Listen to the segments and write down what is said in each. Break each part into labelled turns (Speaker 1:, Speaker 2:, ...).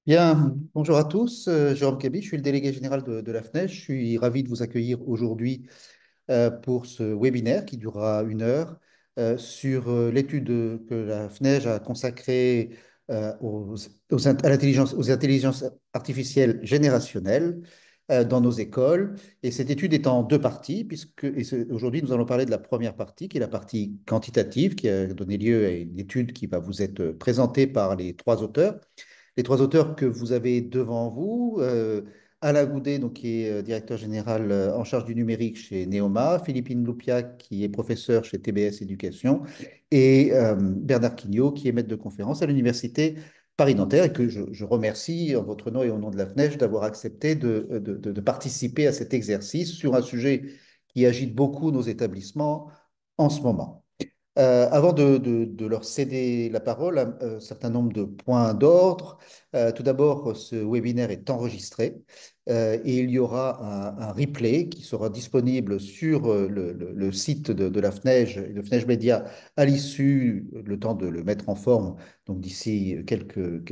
Speaker 1: Bien, bonjour à tous. Jérôme Kaby, je suis le délégué général de la FNEJ. Je suis ravi de vous accueillir aujourd'hui pour ce webinaire qui durera 1 heure sur l'étude que la FNEJ a consacrée aux intelligences artificielles générationnelles dans nos écoles. Et cette étude est en deux parties, aujourd'hui nous allons parler de la première partie, qui est la partie quantitative, qui a donné lieu à une étude qui va vous être présentée par les trois auteurs. Les trois auteurs que vous avez devant vous, Alain Goudet, donc, qui est directeur général en charge du numérique chez Neoma, Philippine Loupia, qui est professeur chez TBS Éducation, et Bernard Quignot, qui est maître de conférence à l'Université Paris-Nanterre, et que je remercie en votre nom et au nom de la FNEJ d'avoir accepté de participer à cet exercice sur un sujet qui agite beaucoup nos établissements en ce moment. Avant de leur céder la parole, un certain nombre de points d'ordre. Tout d'abord, ce webinaire est enregistré et il y aura un replay qui sera disponible sur le site de la FNEJ et de FNEJ Média à l'issue, le temps de le mettre en forme, donc d'ici quelques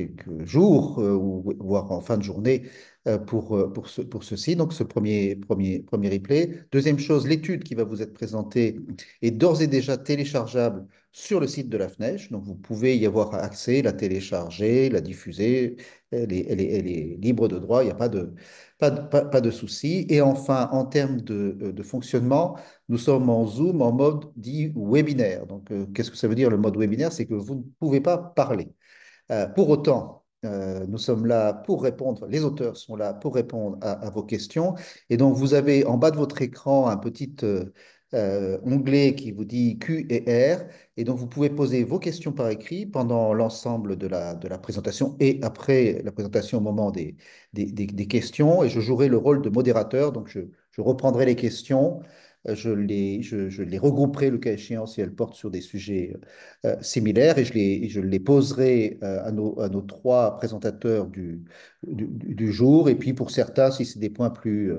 Speaker 1: jours ou voire en fin de journée pour ceci. Donc, ce premier replay. Deuxième chose, l'étude qui va vous être présentée est d'ores et déjà téléchargeable sur le site de la FNEJ. Donc, vous pouvez y avoir accès, la télécharger, la diffuser. Elle est libre de droit, il n'y a pas de souci. Et enfin, en termes de fonctionnement, nous sommes en Zoom en mode dit webinaire. Donc, qu'est-ce que ça veut dire le mode webinaire? C'est que vous ne pouvez pas parler. Pour autant, nous sommes là pour répondre, les auteurs sont là pour répondre à vos questions. Et donc, vous avez en bas de votre écran un petit onglet qui vous dit Q et R. Et donc, vous pouvez poser vos questions par écrit pendant l'ensemble de la présentation et après la présentation au moment des questions. Et je jouerai le rôle de modérateur. Donc, je reprendrai les questions. Je les regrouperai le cas échéant si elles portent sur des sujets similaires et je les poserai à nos trois présentateurs du jour. Et puis pour certains, si c'est des points plus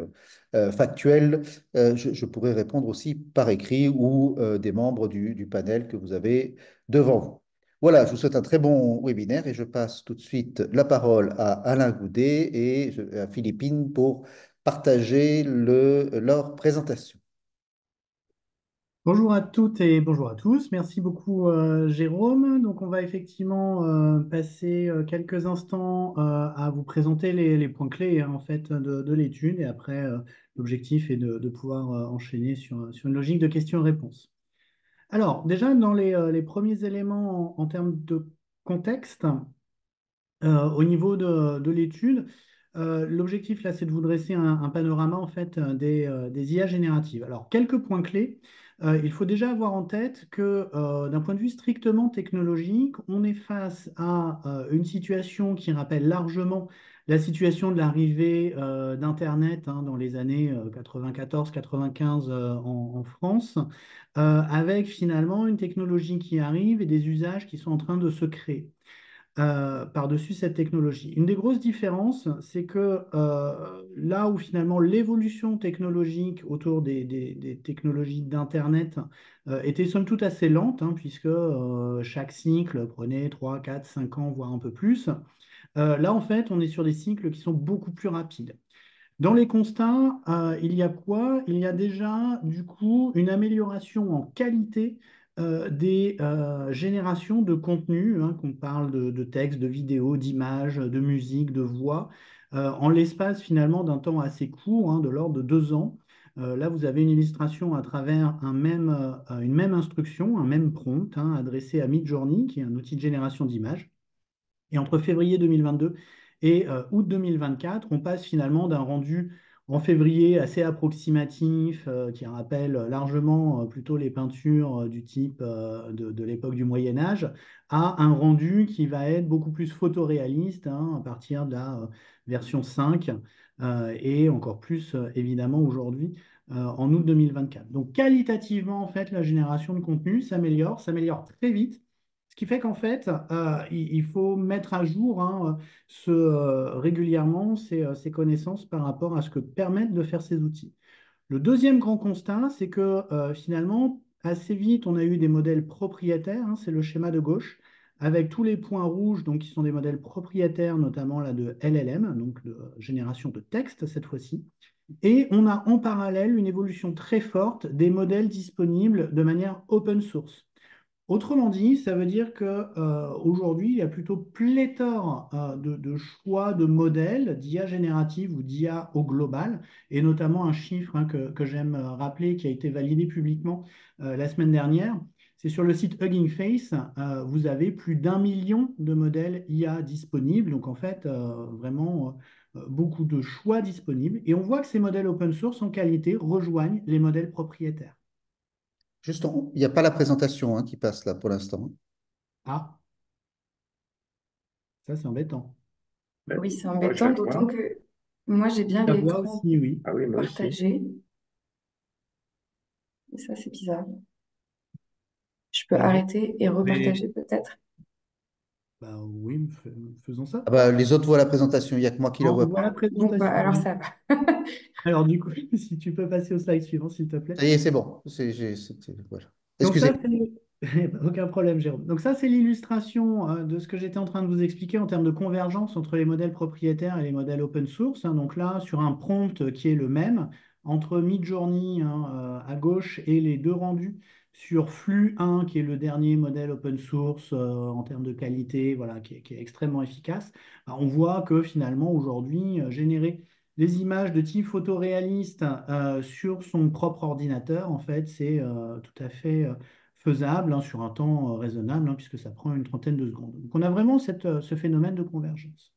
Speaker 1: factuels, je pourrai répondre aussi par écrit ou des membres du panel que vous avez devant vous. Voilà, je vous souhaite un très bon webinaire et je passe tout de suite la parole à Alain Goudet et à Philippine pour partager leur présentation.
Speaker 2: Bonjour à toutes et bonjour à tous. Merci beaucoup, Jérôme. Donc, on va effectivement passer quelques instants à vous présenter les points clés, hein, en fait, de l'étude. Et après, l'objectif est de pouvoir enchaîner sur une logique de questions-réponses. Alors, déjà, dans les premiers éléments en termes de contexte, au niveau de l'étude, l'objectif là, c'est de vous dresser un panorama en fait des IA génératives. Alors, quelques points clés. Il faut déjà avoir en tête que d'un point de vue strictement technologique, on est face à une situation qui rappelle largement la situation de l'arrivée d'Internet, hein, dans les années 94-95 en France, avec finalement une technologie qui arrive et des usages qui sont en train de se créer par-dessus cette technologie. Une des grosses différences, c'est que là où finalement l'évolution technologique autour des technologies d'Internet était somme toute assez lente, hein, puisque chaque cycle prenait 3, 4, 5 ans, voire un peu plus, là en fait on est sur des cycles qui sont beaucoup plus rapides. Dans les constats, il y a quoi? Il y a déjà, du coup, une amélioration en qualité des générations de contenu, hein, qu'on parle de textes, de vidéos, d'images, de musique, de voix, en l'espace finalement d'un temps assez court, hein, de l'ordre de 2 ans. Là, vous avez une illustration à travers une même instruction, un même prompt, hein, adressé à Midjourney, qui est un outil de génération d'images. Et entre février 2022 et août 2024, on passe finalement d'un rendu en février assez approximatif, qui rappelle largement plutôt les peintures du type de l'époque du Moyen Âge, à un rendu qui va être beaucoup plus photoréaliste, hein, à partir de la version 5, et encore plus évidemment aujourd'hui en août 2024. Donc qualitativement, en fait, la génération de contenu s'améliore très vite. Ce qui fait qu'en fait, il faut mettre à jour, hein, régulièrement ces connaissances par rapport à ce que permettent de faire ces outils. Le deuxième grand constat, c'est que finalement, assez vite, on a eu des modèles propriétaires, hein, c'est le schéma de gauche, avec tous les points rouges, donc qui sont des modèles propriétaires, notamment là de LLM, donc de génération de texte cette fois-ci. Et on a en parallèle une évolution très forte des modèles disponibles de manière open source. Autrement dit, ça veut dire que aujourd'hui, il y a plutôt pléthore de choix de modèles d'IA générative ou d'IA au global, et notamment un chiffre que j'aime rappeler qui a été validé publiquement la semaine dernière. C'est sur le site Hugging Face, vous avez plus d'1 million de modèles IA disponibles, donc en fait, vraiment beaucoup de choix disponibles. Et on voit que ces modèles open source en qualité rejoignent les modèles propriétaires.
Speaker 1: Juste, il n'y a pas la présentation hein, qui passe là pour l'instant.
Speaker 2: Ah, ça c'est embêtant.
Speaker 3: Oui, c'est
Speaker 4: Oh, je
Speaker 3: embêtant,
Speaker 4: la
Speaker 3: d'autant
Speaker 4: vois.
Speaker 3: que moi j'ai bien
Speaker 2: La voix
Speaker 3: l'écran
Speaker 2: aussi, oui.
Speaker 4: Ah oui, moi aussi.
Speaker 3: partagé. Et ça, c'est bizarre. Je peux
Speaker 2: Bah,
Speaker 3: arrêter et
Speaker 2: mais,
Speaker 3: repartager peut-être.
Speaker 2: bah oui, faisons ça.
Speaker 1: Ah bah, les autres voient la présentation, il n'y a que moi qui la vois
Speaker 2: On
Speaker 1: pas.
Speaker 2: voit la
Speaker 3: Ah, bon, bah
Speaker 2: présentation.
Speaker 3: alors ça va.
Speaker 2: Alors du coup, si tu peux passer au slide suivant, s'il te plaît.
Speaker 1: Ça y est, c'est bon. Voilà.
Speaker 2: Donc
Speaker 1: Excusez.
Speaker 2: ça, c'est... Aucun problème, Jérôme. Donc ça, c'est l'illustration de ce que j'étais en train de vous expliquer en termes de convergence entre les modèles propriétaires et les modèles open source, hein. Donc là, sur un prompt qui est le même, entre Midjourney à gauche et les deux rendus sur Flux 1, qui est le dernier modèle open source en termes de qualité, voilà, qui est extrêmement efficace, bah, on voit que finalement, aujourd'hui, générer des images de type photoréaliste sur son propre ordinateur, en fait, c'est tout à fait faisable hein, sur un temps raisonnable, hein, puisque ça prend une trentaine de secondes. Donc on a vraiment ce phénomène de convergence.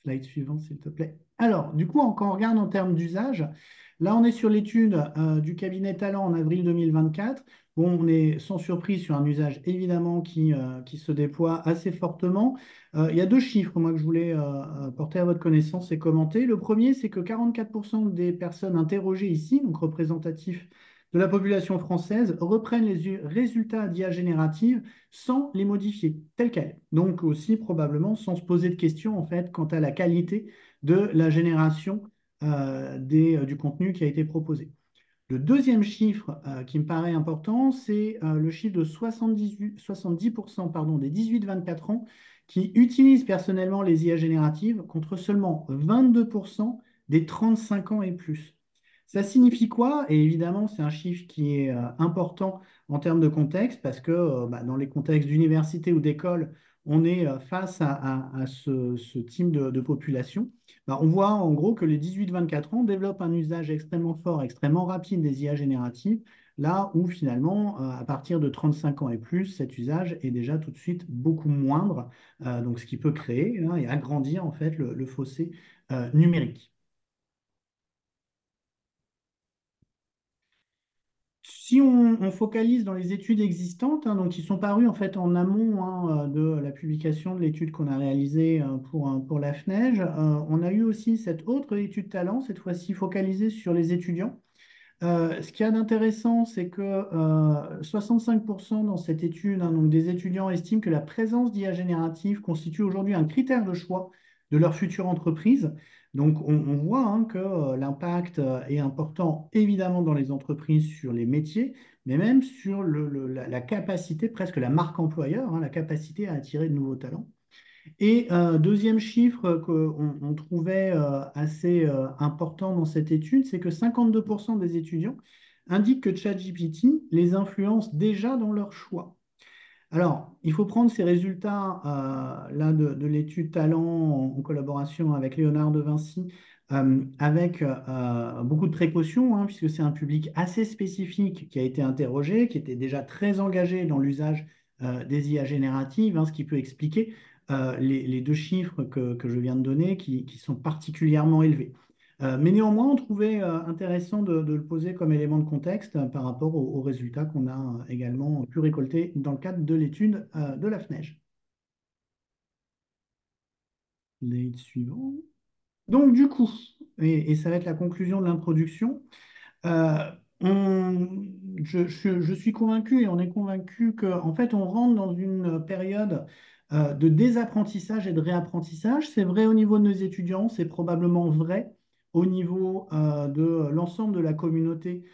Speaker 2: Slide suivant, s'il te plaît. Alors, du coup, quand on regarde en termes d'usage, là, on est sur l'étude du cabinet Talent en avril 2024. Bon, on est sans surprise sur un usage évidemment qui se déploie assez fortement. Il y a deux chiffres, moi, que je voulais porter à votre connaissance et commenter. Le premier, c'est que 44% des personnes interrogées ici, donc représentatifs de la population française, reprennent les résultats d'IA générative sans les modifier tels quels. Donc aussi probablement sans se poser de questions en fait quant à la qualité de la génération du contenu qui a été proposé. Le deuxième chiffre qui me paraît important, c'est le chiffre de 70% pardon, des 18-24 ans qui utilisent personnellement les IA génératives contre seulement 22% des 35 ans et plus. Ça signifie quoi? Et évidemment, c'est un chiffre qui est important en termes de contexte parce que bah, dans les contextes d'université ou d'école, on est face à ce type de population. Bah, on voit en gros que les 18-24 ans développent un usage extrêmement fort, extrêmement rapide des IA génératives, là où finalement, à partir de 35 ans et plus, cet usage est déjà tout de suite beaucoup moindre, donc ce qui peut créer hein, et agrandir en fait le fossé numérique. Si on focalise dans les études existantes, hein, donc qui sont parues en fait en amont hein, de la publication de l'étude qu'on a réalisée pour la FNEJ, on a eu aussi cette autre étude talent, cette fois-ci focalisée sur les étudiants. Ce qu'il y a d'intéressant, c'est que 65% dans cette étude, hein, donc des étudiants estiment que la présence d'IA générative constitue aujourd'hui un critère de choix de leur future entreprise. Donc on voit hein, que l'impact est important évidemment dans les entreprises sur les métiers, mais même sur la capacité, presque la marque employeur, hein, la capacité à attirer de nouveaux talents. Et deuxième chiffre qu'on trouvait assez important dans cette étude, c'est que 52% des étudiants indiquent que ChatGPT les influence déjà dans leur choix. Alors, il faut prendre ces résultats là de l'étude Talent en collaboration avec Léonard de Vinci avec beaucoup de précautions, hein, puisque c'est un public assez spécifique qui a été interrogé, qui était déjà très engagé dans l'usage des IA génératives, hein, ce qui peut expliquer les deux chiffres que je viens de donner qui sont particulièrement élevés. Mais néanmoins, on trouvait intéressant de le poser comme élément de contexte par rapport aux résultats qu'on a également pu récolter dans le cadre de l'étude de la FNEJ. Slide suivant. Donc, du coup, et ça va être la conclusion de l'introduction, euh, je suis convaincu et on est convaincu qu'en fait, on rentre dans une période de désapprentissage et de réapprentissage. C'est vrai au niveau de nos étudiants, c'est probablement vrai au niveau de l'ensemble de la communauté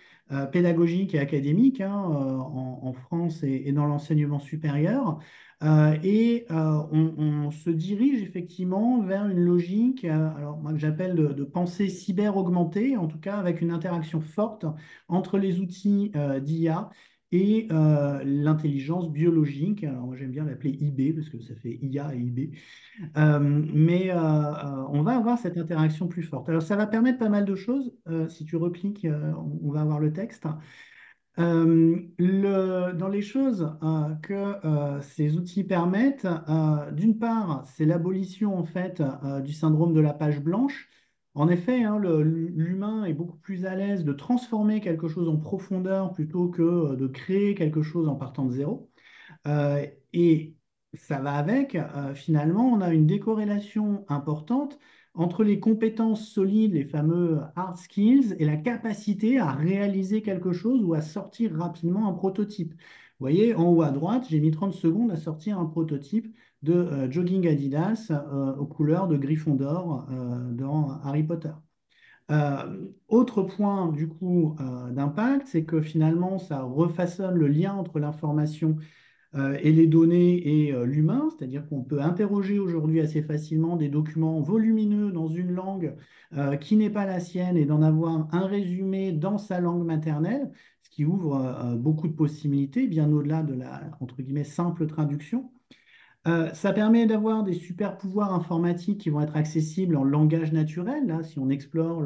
Speaker 2: pédagogiques et académiques hein, en France et dans l'enseignement supérieur. On se dirige effectivement vers une logique, alors moi que j'appelle de pensée cyber augmentée, en tout cas avec une interaction forte entre les outils d'IA et l'intelligence biologique. Alors moi j'aime bien l'appeler IB parce que ça fait IA et IB. On va avoir cette interaction plus forte. Alors ça va permettre pas mal de choses. Si tu recliques, on va avoir le texte. Dans les choses que ces outils permettent, d'une part, c'est l'abolition en fait du syndrome de la page blanche. En effet, hein, l'humain est beaucoup plus à l'aise de transformer quelque chose en profondeur plutôt que de créer quelque chose en partant de zéro. Et ça va avec, finalement, on a une décorrélation importante entre les compétences solides, les fameux hard skills, et la capacité à réaliser quelque chose ou à sortir rapidement un prototype. Vous voyez, en haut à droite, j'ai mis 30 secondes à sortir un prototype de jogging Adidas aux couleurs de Gryffondor dans Harry Potter. Autre point du coup d'impact, c'est que finalement ça refaçonne le lien entre l'information et les données et l'humain, c'est-à-dire qu'on peut interroger aujourd'hui assez facilement des documents volumineux dans une langue qui n'est pas la sienne et d'en avoir un résumé dans sa langue maternelle, ce qui ouvre beaucoup de possibilités, bien au-delà de la, entre guillemets, simple traduction. Ça permet d'avoir des super pouvoirs informatiques qui vont être accessibles en langage naturel. Là, si on explore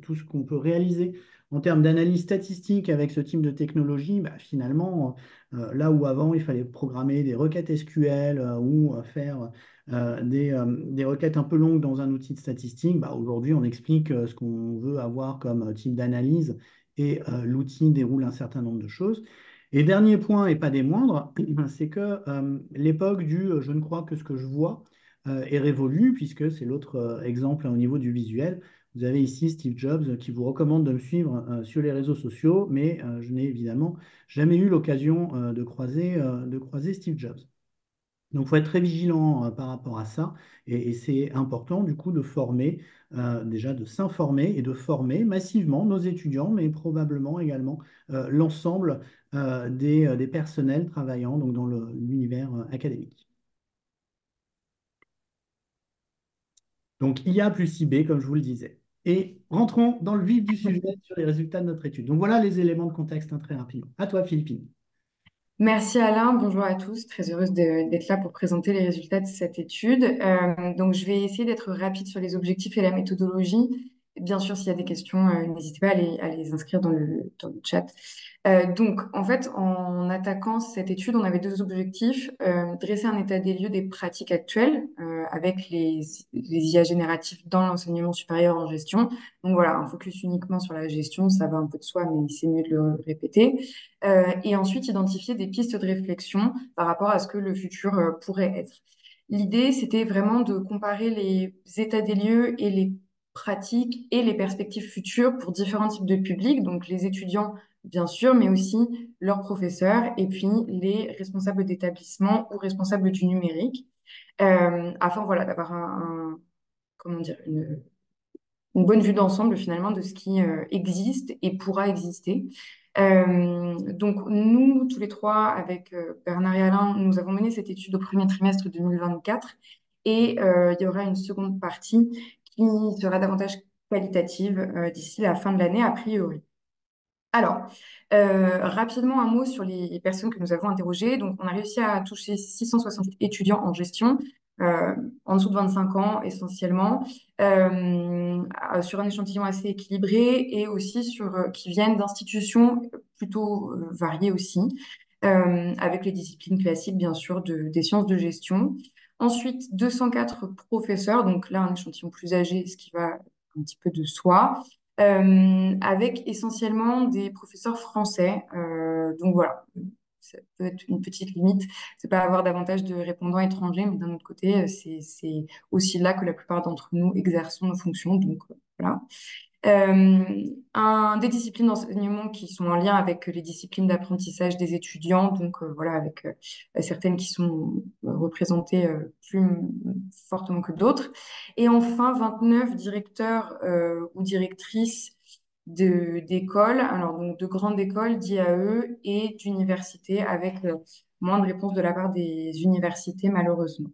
Speaker 2: tout ce qu'on peut réaliser en termes d'analyse statistique avec ce type de technologie, bah, finalement, là où avant il fallait programmer des requêtes SQL ou faire des requêtes un peu longues dans un outil de statistique, bah, aujourd'hui on explique ce qu'on veut avoir comme type d'analyse et l'outil déroule un certain nombre de choses. Et dernier point, et pas des moindres, c'est que l'époque du je ne crois que ce que je vois est révolue, puisque c'est l'autre exemple hein, au niveau du visuel. Vous avez ici Steve Jobs qui vous recommande de me suivre sur les réseaux sociaux, mais je n'ai évidemment jamais eu l'occasion de croiser Steve Jobs. Donc, il faut être très vigilant par rapport à ça. Et c'est important, du coup, de former, déjà de s'informer et de former massivement nos étudiants, mais probablement également l'ensemble des personnels travaillant donc, dans l'univers académique. Donc, IA plus IB, comme je vous le disais. Et rentrons dans le vif du sujet sur les résultats de notre étude. Donc, voilà les éléments de contexte hein, très rapidement. À toi, Philippine.
Speaker 3: Merci Alain, bonjour à tous. Très heureuse d'être là pour présenter les résultats de cette étude. Donc, je vais essayer d'être rapide sur les objectifs et la méthodologie. Bien sûr, s'il y a des questions, n'hésitez pas à les inscrire dans le chat. Donc, en fait, en attaquant cette étude, on avait deux objectifs. Dresser un état des lieux des pratiques actuelles avec les IA génératifs dans l'enseignement supérieur en gestion. Donc voilà, un focus uniquement sur la gestion, ça va un peu de soi, mais c'est mieux de le répéter. Et ensuite, identifier des pistes de réflexion par rapport à ce que le futur pourrait être. L'idée, c'était vraiment de comparer les états des lieux et les pratiques et les perspectives futures pour différents types de publics, donc les étudiants, bien sûr, mais aussi leurs professeurs et puis les responsables d'établissement ou responsables du numérique, afin voilà, d'avoir comment dire, une bonne vue d'ensemble finalement de ce qui existe et pourra exister. Donc nous, tous les trois, avec Bernard et Alain, nous avons mené cette étude au premier trimestre 2024 et il y aura une seconde partie qui sera davantage qualitative d'ici la fin de l'année a priori. Alors, rapidement, un mot sur les personnes que nous avons interrogées. Donc, on a réussi à toucher 668 étudiants en gestion, euh, en dessous de 25 ans essentiellement, sur un échantillon assez équilibré et aussi qui viennent d'institutions plutôt variées aussi, avec les disciplines classiques, bien sûr, des sciences de gestion. Ensuite, 204 professeurs, donc là, un échantillon plus âgé, ce qui va un petit peu de soi avec essentiellement des professeurs français. Donc voilà, ça peut être une petite limite, c'est pas avoir davantage de répondants étrangers, mais d'un autre côté, c'est aussi là que la plupart d'entre nous exerçons nos fonctions. Donc voilà. Des disciplines d'enseignement qui sont en lien avec les disciplines d'apprentissage des étudiants, donc voilà, avec certaines qui sont représentées plus fortement que d'autres. Et enfin, 29 directeurs ou directrices d'écoles, alors donc de grandes écoles d'IAE et d'universités, avec moins de réponses de la part des universités, malheureusement.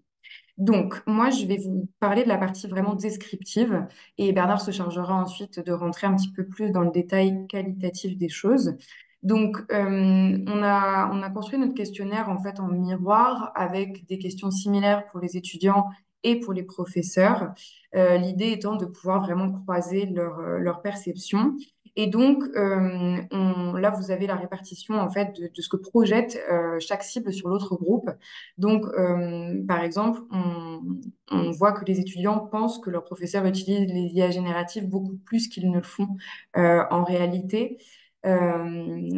Speaker 3: Donc, moi, je vais vous parler de la partie vraiment descriptive et Bernard se chargera ensuite de rentrer un petit peu plus dans le détail qualitatif des choses. Donc, on a construit notre questionnaire en fait en miroir avec des questions similaires pour les étudiants et pour les professeurs. L'idée étant de pouvoir vraiment croiser leur perception. Et donc, là, vous avez la répartition en fait de ce que projette chaque cible sur l'autre groupe. Donc, par exemple, on voit que les étudiants pensent que leurs professeurs utilisent les IA génératives beaucoup plus qu'ils ne le font en réalité,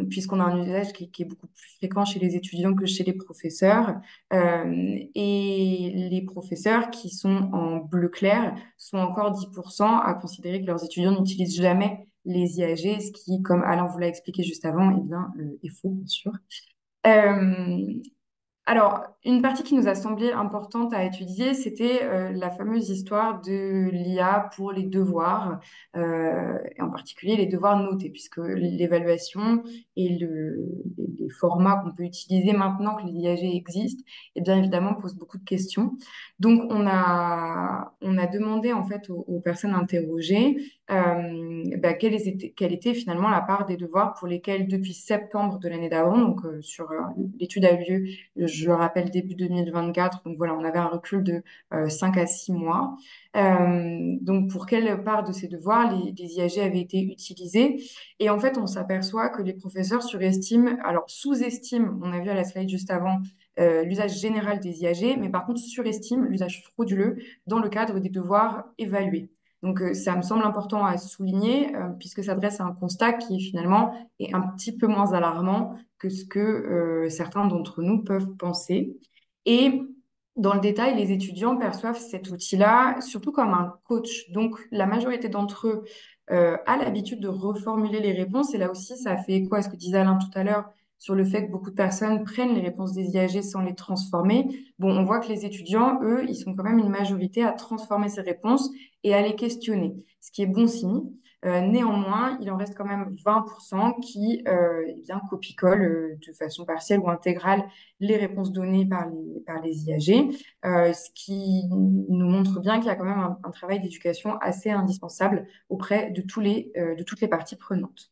Speaker 3: puisqu'on a un usage qui est beaucoup plus fréquent chez les étudiants que chez les professeurs. Et les professeurs qui sont en bleu clair sont encore 10% à considérer que leurs étudiants n'utilisent jamais les IAG, ce qui, comme Alain vous l'a expliqué juste avant, eh bien, est faux, bien sûr. Euh, alors, une partie qui nous a semblé importante à étudier, c'était la fameuse histoire de l'IA pour les devoirs, et en particulier les devoirs notés, puisque l'évaluation et les formats qu'on peut utiliser maintenant que les IAG existent, et bien évidemment, posent beaucoup de questions. Donc, on a demandé en fait aux personnes interrogées quelle était finalement la part des devoirs pour lesquels, depuis septembre de l'année d'avant, donc l'étude a eu lieu, je le rappelle, début 2024. Donc voilà, on avait un recul de 5 à 6 mois. Donc pour quelle part de ces devoirs les IAG avaient été utilisés? Et en fait, on s'aperçoit que les professeurs surestiment, alors sous-estiment, on a vu à la slide juste avant, l'usage général des IAG, mais par contre surestiment l'usage frauduleux dans le cadre des devoirs évalués. Donc, ça me semble important à souligner, puisque ça dresse un constat qui finalement est un petit peu moins alarmant que ce que certains d'entre nous peuvent penser. Et dans le détail, les étudiants perçoivent cet outil-là surtout comme un coach. Donc, la majorité d'entre eux a l'habitude de reformuler les réponses. Et là aussi, ça fait écho à ce que disait Alain tout à l'heure sur le fait que beaucoup de personnes prennent les réponses des IAG sans les transformer. Bon, on voit que les étudiants, eux, ils sont quand même une majorité à transformer ces réponses et à les questionner, ce qui est bon signe. Néanmoins, il en reste quand même 20% qui eh bien, copie-collent de façon partielle ou intégrale les réponses données par les IAG, ce qui nous montre bien qu'il y a quand même un travail d'éducation assez indispensable auprès de toutes les parties prenantes.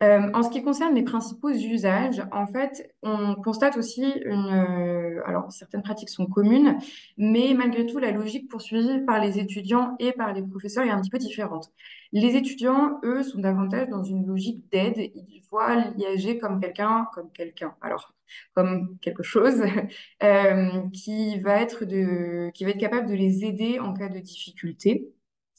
Speaker 3: En ce qui concerne les principaux usages, en fait, on constate aussi alors certaines pratiques sont communes, mais malgré tout, la logique poursuivie par les étudiants et par les professeurs est un petit peu différente. Les étudiants, eux, sont davantage dans une logique d'aide. Ils voient l'IAG comme quelqu'un, alors comme quelque chose qui va être capable de les aider en cas de difficulté.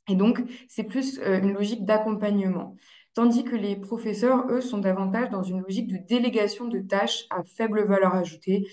Speaker 3: Et donc, c'est plus une logique d'accompagnement. Tandis que les professeurs, eux, sont davantage dans une logique de délégation de tâches à faible valeur ajoutée,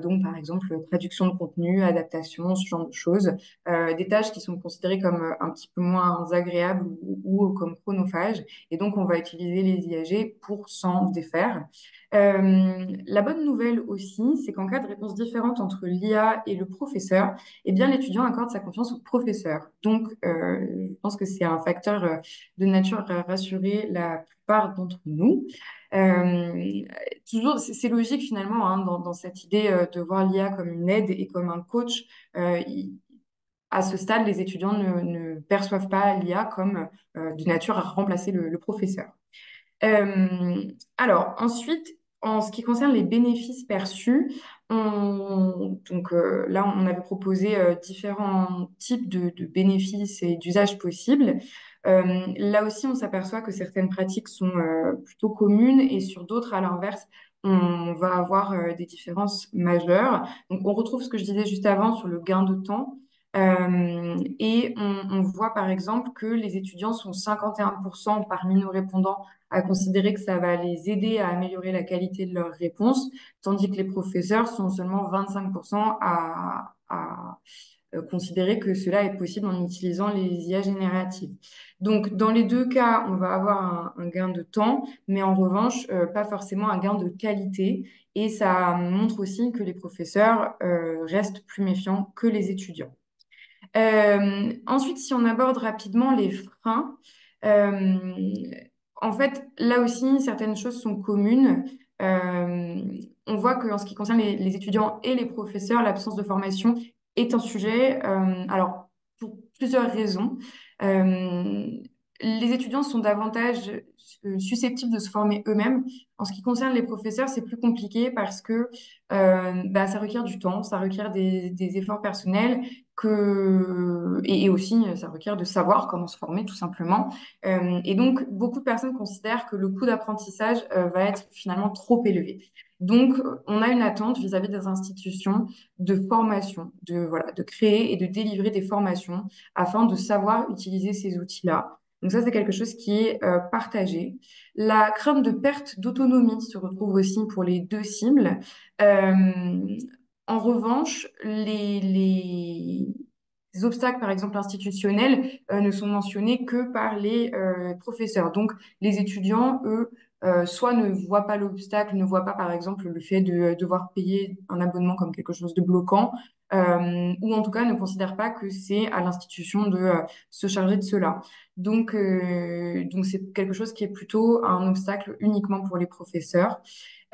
Speaker 3: donc par exemple traduction de contenu, adaptation, ce genre de choses, des tâches qui sont considérées comme un petit peu moins agréables ou comme chronophages. Et donc, on va utiliser les IAG pour s'en défaire. La bonne nouvelle aussi, c'est qu'en cas de réponse différente entre l'IA et le professeur, eh bien, l'étudiant accorde sa confiance au professeur. Donc, je pense que c'est un facteur de nature à rassurer la plupart d'entre nous. Euh, Toujours, c'est logique finalement hein, dans cette idée de voir l'IA comme une aide et comme un coach. À ce stade, les étudiants ne perçoivent pas l'IA comme de nature à remplacer le professeur. Alors, ensuite, en ce qui concerne les bénéfices perçus, là, on avait proposé différents types de bénéfices et d'usages possibles. Là aussi, on s'aperçoit que certaines pratiques sont plutôt communes et sur d'autres, à l'inverse, on va avoir des différences majeures. Donc, on retrouve ce que je disais juste avant sur le gain de temps. On voit par exemple que les étudiants sont 51% parmi nos répondants à considérer que ça va les aider à améliorer la qualité de leurs réponses, tandis que les professeurs sont seulement 25% à considérer que cela est possible en utilisant les IA génératives. Donc, dans les deux cas, on va avoir un gain de temps, mais en revanche, pas forcément un gain de qualité. Et ça montre aussi que les professeurs restent plus méfiants que les étudiants. Ensuite, si on aborde rapidement les freins, euh, en fait, là aussi, certaines choses sont communes. Euh, on voit qu'en ce qui concerne les étudiants et les professeurs, l'absence de formation est un sujet, alors, pour plusieurs raisons. Euh, les étudiants sont davantage susceptibles de se former eux-mêmes. En ce qui concerne les professeurs, c'est plus compliqué parce que bah, ça requiert du temps, ça requiert des efforts personnels et aussi ça requiert de savoir comment se former tout simplement. Et donc, beaucoup de personnes considèrent que le coût d'apprentissage va être finalement trop élevé. Donc, on a une attente vis-à-vis des institutions de formation, voilà, de créer et de délivrer des formations afin de savoir utiliser ces outils-là. Donc ça, c'est quelque chose qui est partagé. La crainte de perte d'autonomie se retrouve aussi pour les deux cibles. Euh, En revanche, les obstacles, par exemple institutionnels, ne sont mentionnés que par les professeurs. Donc, les étudiants, eux, soit ne voient pas l'obstacle, ne voient pas, par exemple, le fait de devoir payer un abonnement comme quelque chose de bloquant, ou en tout cas ne considèrent pas que c'est à l'institution de se charger de cela. Donc c'est quelque chose qui est plutôt un obstacle uniquement pour les professeurs.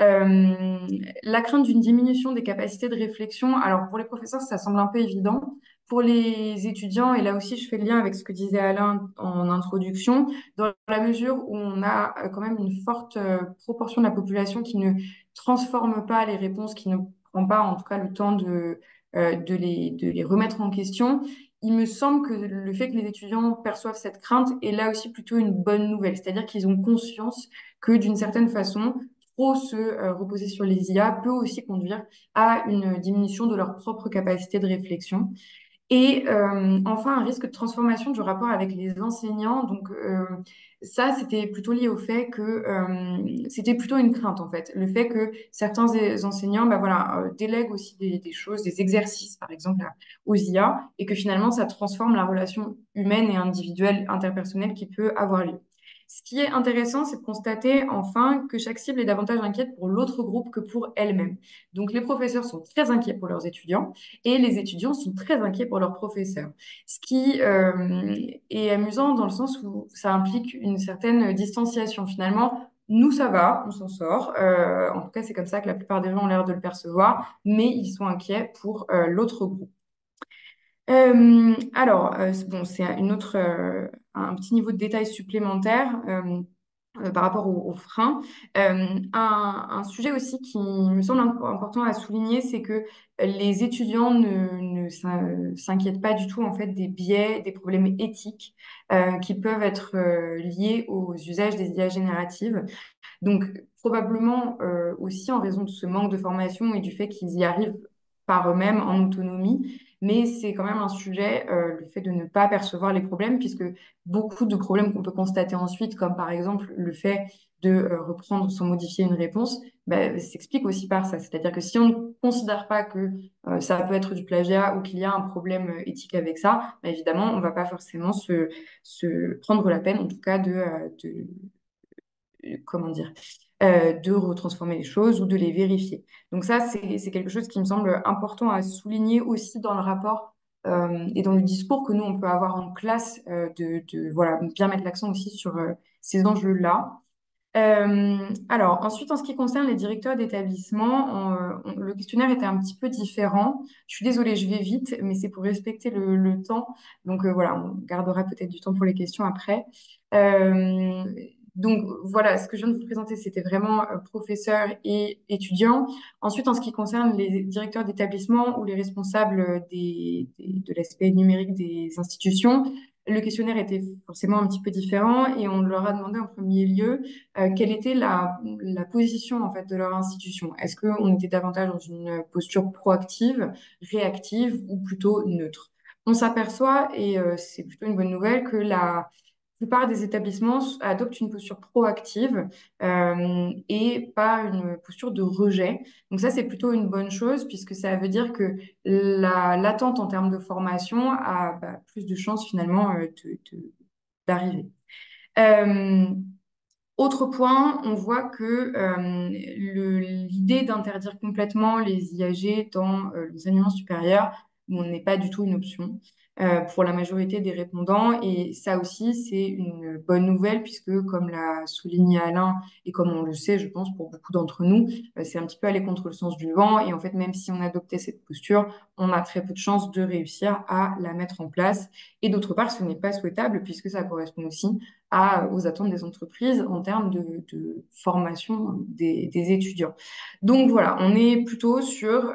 Speaker 3: Euh, la crainte d'une diminution des capacités de réflexion, alors pour les professeurs, ça semble un peu évident. Pour les étudiants, et là aussi je fais le lien avec ce que disait Alain en introduction, dans la mesure où on a quand même une forte proportion de la population qui ne transforme pas les réponses, qui ne prend pas en tout cas le temps de les remettre en question, il me semble que le fait que les étudiants perçoivent cette crainte est là aussi plutôt une bonne nouvelle, c'est-à-dire qu'ils ont conscience que d'une certaine façon, trop se reposer sur les IA peut aussi conduire à une diminution de leur propre capacité de réflexion. Et enfin, un risque de transformation du rapport avec les enseignants. Donc, ça, c'était plutôt lié au fait que c'était plutôt une crainte, en fait. Le fait que certains enseignants bah, voilà, délèguent aussi des choses, des exercices, par exemple, aux IA, et que finalement, ça transforme la relation humaine et individuelle, interpersonnelle qui peut avoir lieu. Ce qui est intéressant, c'est de constater enfin que chaque cible est davantage inquiète pour l'autre groupe que pour elle-même. Donc, les professeurs sont très inquiets pour leurs étudiants et les étudiants sont très inquiets pour leurs professeurs. Ce qui est amusant dans le sens où ça implique une certaine distanciation. Finalement, nous, ça va, on s'en sort. En tout cas, c'est comme ça que la plupart des gens ont l'air de le percevoir, mais ils sont inquiets pour l'autre groupe. Bon, c'est un petit niveau de détail supplémentaire par rapport aux freins. Un sujet aussi qui me semble important à souligner, c'est que les étudiants ne s'inquiètent pas du tout en fait des biais, des problèmes éthiques qui peuvent être liés aux usages des IA génératives. Donc, probablement aussi en raison de ce manque de formation et du fait qu'ils y arrivent par eux-mêmes en autonomie. Mais c'est quand même un sujet, le fait de ne pas percevoir les problèmes, puisque beaucoup de problèmes qu'on peut constater ensuite, comme par exemple le fait de reprendre sans modifier une réponse, bah, s'explique aussi par ça. C'est-à-dire que si on ne considère pas que ça peut être du plagiat ou qu'il y a un problème éthique avec ça, bah, évidemment, on ne va pas forcément se prendre la peine, en tout cas, comment dire, de retransformer les choses ou de les vérifier. Donc ça, c'est quelque chose qui me semble important à souligner aussi dans le rapport et dans le discours que nous, on peut avoir en classe, voilà, bien mettre l'accent aussi sur ces enjeux-là. Alors, ensuite, en ce qui concerne les directeurs d'établissement, le questionnaire était un petit peu différent. Je suis désolée, je vais vite, mais c'est pour respecter le temps. Donc voilà, on gardera peut-être du temps pour les questions après. Euh, donc voilà, ce que je viens de vous présenter, c'était vraiment professeurs et étudiants. Ensuite, en ce qui concerne les directeurs d'établissement ou les responsables de l'aspect numérique des institutions, le questionnaire était forcément un petit peu différent et on leur a demandé en premier lieu quelle était la position en fait de leur institution. Est-ce qu'on était davantage dans une posture proactive, réactive ou plutôt neutre? On s'aperçoit, et c'est plutôt une bonne nouvelle, que la plupart des établissements adoptent une posture proactive et pas une posture de rejet. Donc ça, c'est plutôt une bonne chose puisque ça veut dire que l'attente en termes de formation a plus de chances finalement d'arriver. Euh, Autre point, on voit que l'idée d'interdire complètement les IAG dans l'enseignement supérieur on n'est pas du tout une option pour la majorité des répondants. Et ça aussi, c'est une bonne nouvelle puisque, comme l'a souligné Alain, et comme on le sait, je pense, pour beaucoup d'entre nous, c'est un petit peu aller contre le sens du vent. Et en fait, même si on adoptait cette posture, on a très peu de chances de réussir à la mettre en place. Et d'autre part, ce n'est pas souhaitable puisque ça correspond aussi aux attentes des entreprises en termes de formation des étudiants. Donc voilà, on est plutôt sur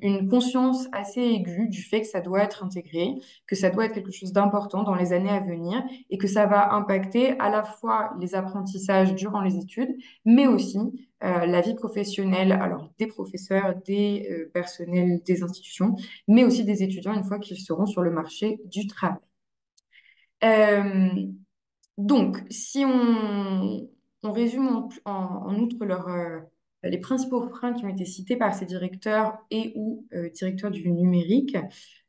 Speaker 3: une conscience assez aiguë du fait que ça doit être intégré, que ça doit être quelque chose d'important dans les années à venir et que ça va impacter à la fois les apprentissages durant les études, mais aussi la vie professionnelle, alors des professeurs, des personnels des institutions, mais aussi des étudiants une fois qu'ils seront sur le marché du travail. Euh, donc, si on résume en outre les principaux freins qui ont été cités par ces directeurs et ou directeurs du numérique,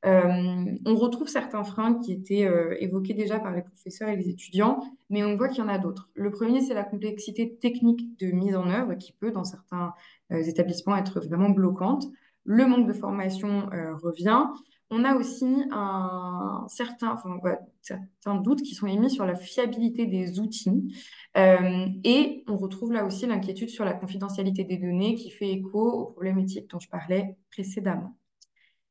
Speaker 3: on retrouve certains freins qui étaient évoqués déjà par les professeurs et les étudiants, mais on voit qu'il y en a d'autres. Le premier, c'est la complexité technique de mise en œuvre qui peut, dans certains établissements, être vraiment bloquante. Le manque de formation revient. On a aussi certains doutes qui sont émis sur la fiabilité des outils. Et on retrouve là aussi l'inquiétude sur la confidentialité des données qui fait écho au problème éthique dont je parlais précédemment.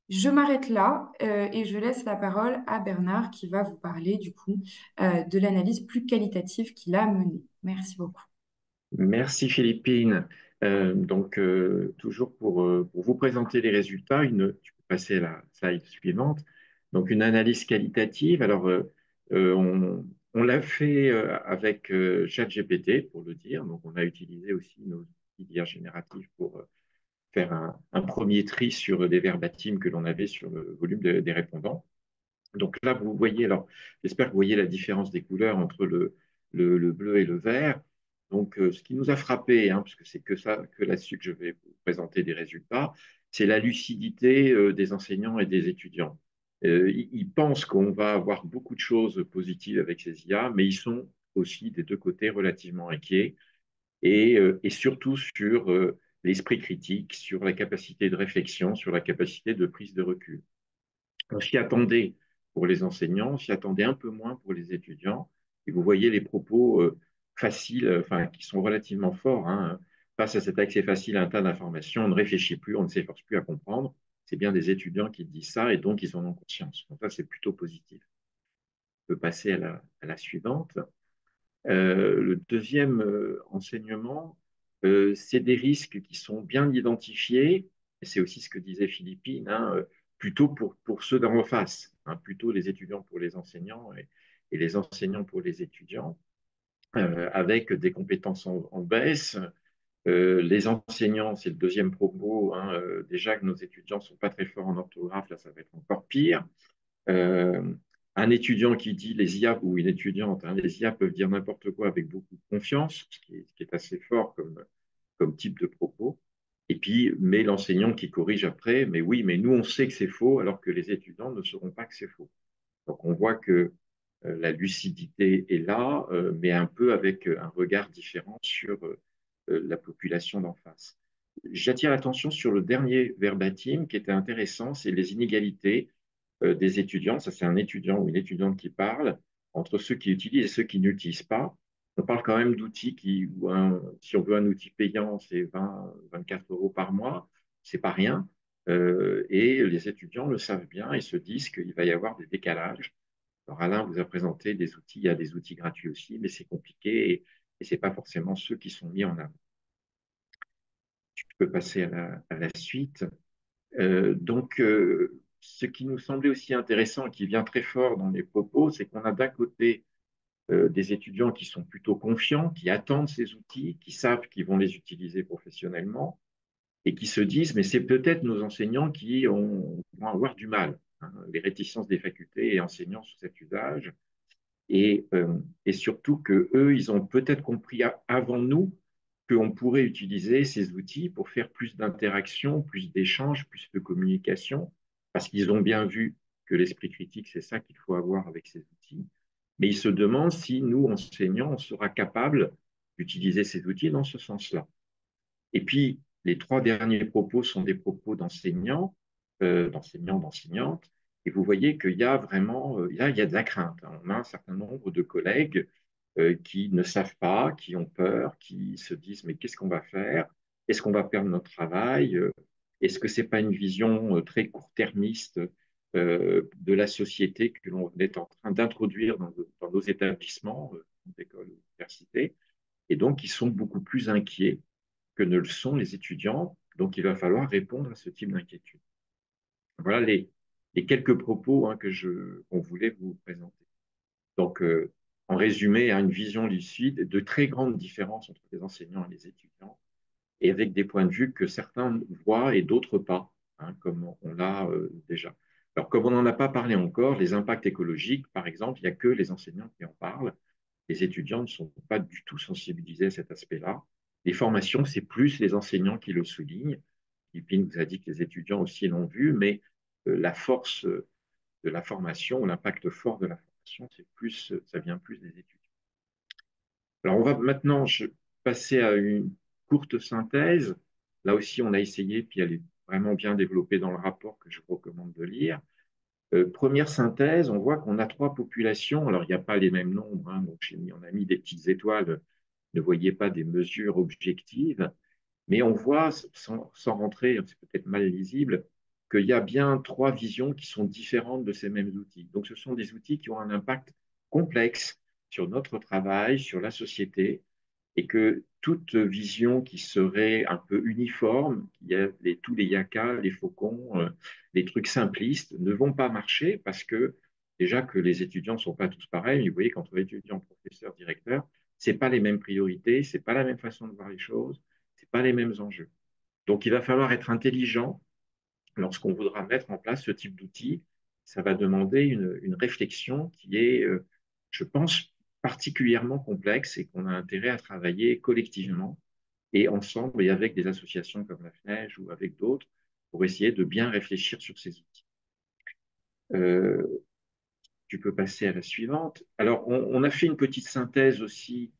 Speaker 3: Je m'arrête là et je laisse la parole à Bernard qui va vous parler du coup de l'analyse plus qualitative qu'il a menée. Merci beaucoup.
Speaker 4: Merci Philippine. Toujours pour vous présenter les résultats, tu peux passer à la slide suivante. Donc, une analyse qualitative. Alors, on l'a fait avec ChatGPT, pour le dire. Donc, on a utilisé aussi nos outils d'IA générative pour faire un premier tri sur des verbatims que l'on avait sur le volume des répondants. Donc là, vous voyez, alors j'espère que vous voyez la différence des couleurs entre le bleu et le vert. Donc, ce qui nous a frappé, hein, parce que c'est que là-dessus que je vais vous présenter des résultats, c'est la lucidité des enseignants et des étudiants. Ils pensent qu'on va avoir beaucoup de choses positives avec ces IA, mais ils sont aussi des deux côtés relativement inquiets et surtout sur l'esprit critique, sur la capacité de réflexion, sur la capacité de prise de recul. On s'y attendait pour les enseignants, on s'y attendait un peu moins pour les étudiants. Et vous voyez les propos faciles, enfin, qui sont relativement forts. Hein. Face à cet accès facile à un tas d'informations, on ne réfléchit plus, on ne s'efforce plus à comprendre. C'est bien des étudiants qui disent ça et donc ils en ont conscience. Donc ça, c'est plutôt positif. On peut passer à la suivante. Le deuxième enseignement, c'est des risques qui sont bien identifiés, et c'est aussi ce que disait Philippine, hein, plutôt pour ceux d'en face, hein, plutôt les étudiants pour les enseignants et les enseignants pour les étudiants, avec des compétences en baisse. Les enseignants, c'est le deuxième propos, hein, déjà que nos étudiants ne sont pas très forts en orthographe, là ça va être encore pire. Euh, un étudiant qui dit les IA ou une étudiante, hein, les IA peuvent dire n'importe quoi avec beaucoup de confiance, ce qui est assez fort comme type de propos. Et puis, mais l'enseignant qui corrige après, mais oui, mais nous, on sait que c'est faux, alors que les étudiants ne sauront pas que c'est faux. Donc, on voit que la lucidité est là, mais un peu avec un regard différent sur la population d'en face. J'attire l'attention sur le dernier verbatim qui était intéressant, c'est les inégalités des étudiants. Ça, c'est un étudiant ou une étudiante qui parle entre ceux qui utilisent et ceux qui n'utilisent pas. On parle quand même d'outils si on veut un outil payant, c'est 20, 24 euros par mois, c'est pas rien. Et les étudiants le savent bien et se disent qu'il va y avoir des décalages. Alors Alain vous a présenté des outils, il y a des outils gratuits aussi, mais c'est compliqué et ce n'est pas forcément ceux qui sont mis en avant. Tu peux passer à la suite. Ce qui nous semblait aussi intéressant et qui vient très fort dans les propos, c'est qu'on a d'un côté des étudiants qui sont plutôt confiants, qui attendent ces outils, qui savent qu'ils vont les utiliser professionnellement et qui se disent, mais c'est peut-être nos enseignants qui vont avoir du mal, hein, les réticences des facultés et enseignants sur cet usage, et surtout qu'eux, ils ont peut-être compris avant nous qu'on pourrait utiliser ces outils pour faire plus d'interaction, plus d'échanges, plus de communication, parce qu'ils ont bien vu que l'esprit critique, c'est ça qu'il faut avoir avec ces outils. Mais ils se demandent si nous, enseignants, on sera capable d'utiliser ces outils dans ce sens-là. Et puis, les trois derniers propos sont des propos d'enseignants d'enseignants, d'enseignantes. Et vous voyez qu'il y a vraiment, là, il y a de la crainte, hein. On a un certain nombre de collègues qui ne savent pas, qui ont peur, qui se disent, mais qu'est-ce qu'on va faire? Est-ce qu'on va perdre notre travail? Est-ce que c'est pas une vision très court-termiste de la société que l'on est en train d'introduire dans nos établissements, écoles, universités? Et donc, ils sont beaucoup plus inquiets que ne le sont les étudiants. Donc, il va falloir répondre à ce type d'inquiétude. Voilà les quelques propos, hein, qu'on voulait vous présenter. Donc, en résumé, à une vision lucide, de très grandes différences entre les enseignants et les étudiants, et avec des points de vue que certains voient et d'autres pas, hein, comme on l'a déjà. Alors, comme on n'en a pas parlé encore, les impacts écologiques, par exemple, il n'y a que les enseignants qui en parlent. Les étudiants ne sont pas du tout sensibilisés à cet aspect-là. Les formations, c'est plus les enseignants qui le soulignent. Philippine vous a dit que les étudiants aussi l'ont vu, mais la force de la formation, l'impact fort de la formation, ça vient plus des étudiants. Alors, on va maintenant passer à une courte synthèse. Là aussi, on a essayé, puis elle est vraiment bien développée dans le rapport que je vous recommande de lire. Première synthèse, on voit qu'on a trois populations. Alors, il n'y a pas les mêmes nombres, hein, donc on a mis des petites étoiles. Ne voyez pas des mesures objectives, mais on voit, sans rentrer, c'est peut-être mal lisible, qu'il y a bien trois visions qui sont différentes de ces mêmes outils. Donc, ce sont des outils qui ont un impact complexe sur notre travail, sur la société, et que toute vision qui serait un peu uniforme, il y a tous les yakas, les faucons, les trucs simplistes, ne vont pas marcher parce que déjà que les étudiants ne sont pas tous pareils. Vous voyez, qu'entre étudiants, professeurs, directeurs, ce n'est pas les mêmes priorités, ce n'est pas la même façon de voir les choses, ce n'est pas les mêmes enjeux. Donc, il va falloir être intelligent lorsqu'on voudra mettre en place ce type d'outils. Ça va demander une réflexion qui est, je pense, particulièrement complexe et qu'on a intérêt à travailler collectivement et ensemble et avec des associations comme la FNEJ ou avec d'autres pour essayer de bien réfléchir sur ces outils. Tu peux passer à la suivante. Alors, on a fait une petite synthèse aussi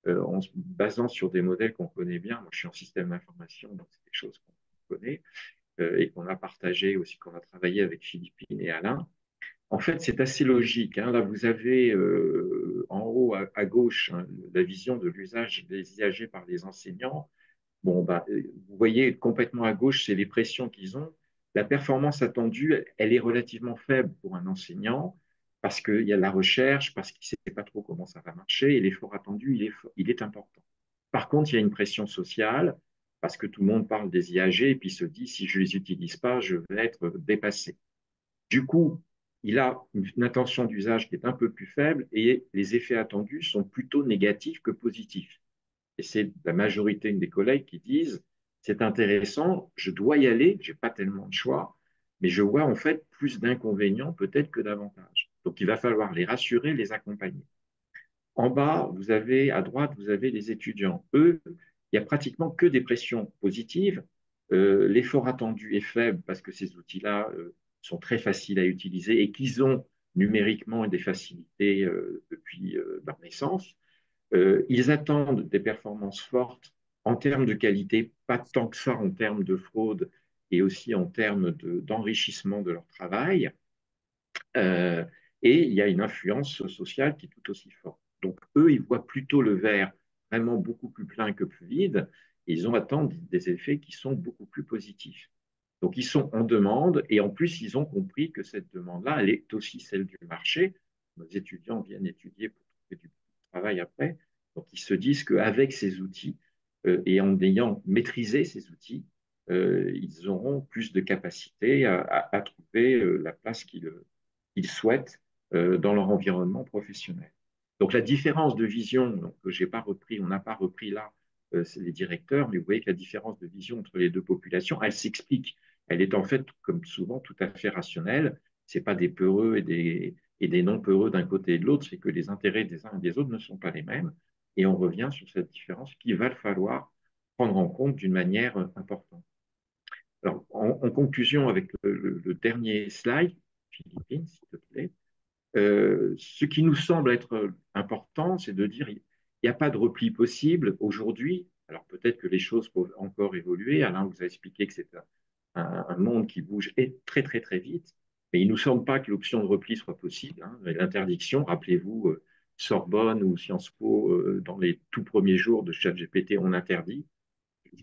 Speaker 4: en se basant sur des modèles qu'on connaît bien. Moi, je suis en système d'information, donc c'est des choses qu'on connaît et qu'on a partagé aussi, qu'on a travaillé avec Philippine et Alain. En fait, c'est assez logique, hein. Là, vous avez en haut à gauche, hein, la vision de l'usage des IAG par les enseignants. Bon, bah, vous voyez complètement à gauche, c'est les pressions qu'ils ont. La performance attendue, elle est relativement faible pour un enseignant parce qu'il y a la recherche, parce qu'il ne sait pas trop comment ça va marcher, et l'effort attendu, il est important. Par contre, il y a une pression sociale parce que tout le monde parle des IAG et puis se dit, si je ne les utilise pas, je vais être dépassé. Du coup, il a une intention d'usage qui est un peu plus faible et les effets attendus sont plutôt négatifs que positifs. Et c'est la majorité des collègues qui disent, c'est intéressant, je dois y aller, je n'ai pas tellement de choix, mais je vois en fait plus d'inconvénients peut-être que d'avantages. Donc il va falloir les rassurer, les accompagner. En bas, à droite, vous avez les étudiants. Eux, il n'y a pratiquement que des pressions positives. L'effort attendu est faible parce que ces outils-là sont très faciles à utiliser et qu'ils ont numériquement des facilités depuis leur naissance. Ils attendent des performances fortes en termes de qualité, pas tant que ça en termes de fraude et aussi en termes d'enrichissement de leur travail. Euh, et il y a une influence sociale qui est tout aussi forte. Donc, eux, ils voient plutôt le verre vraiment beaucoup plus plein que plus vide. Et ils ont attendre des effets qui sont beaucoup plus positifs. Donc, ils sont en demande et en plus, ils ont compris que cette demande-là, elle est aussi celle du marché. Nos étudiants viennent étudier pour trouver du travail après. Donc, ils se disent qu'avec ces outils et en ayant maîtrisé ces outils, ils auront plus de capacité à trouver la place qu'ils souhaitent dans leur environnement professionnel. Donc la différence de vision, donc, que j'ai pas repris, on n'a pas repris là, c'est les directeurs, mais vous voyez que la différence de vision entre les deux populations, elle s'explique. Elle est en fait, comme souvent, tout à fait rationnelle. Ce n'est pas des peureux et des non-peureux d'un côté et de l'autre, c'est que les intérêts des uns et des autres ne sont pas les mêmes. Et on revient sur cette différence qu'il va falloir prendre en compte d'une manière importante. Alors, en conclusion, avec le dernier slide, Philippine, s'il te plaît, ce qui nous semble être important, c'est de dire qu'il n'y a pas de repli possible aujourd'hui. Alors peut-être que les choses peuvent encore évoluer. Alain vous a expliqué que c'est un monde qui bouge très, très, très vite. Mais il ne nous semble pas que l'option de repli soit possible, hein. L'interdiction, rappelez-vous, Sorbonne ou Sciences Po, dans les tout premiers jours de ChatGPT, on interdit.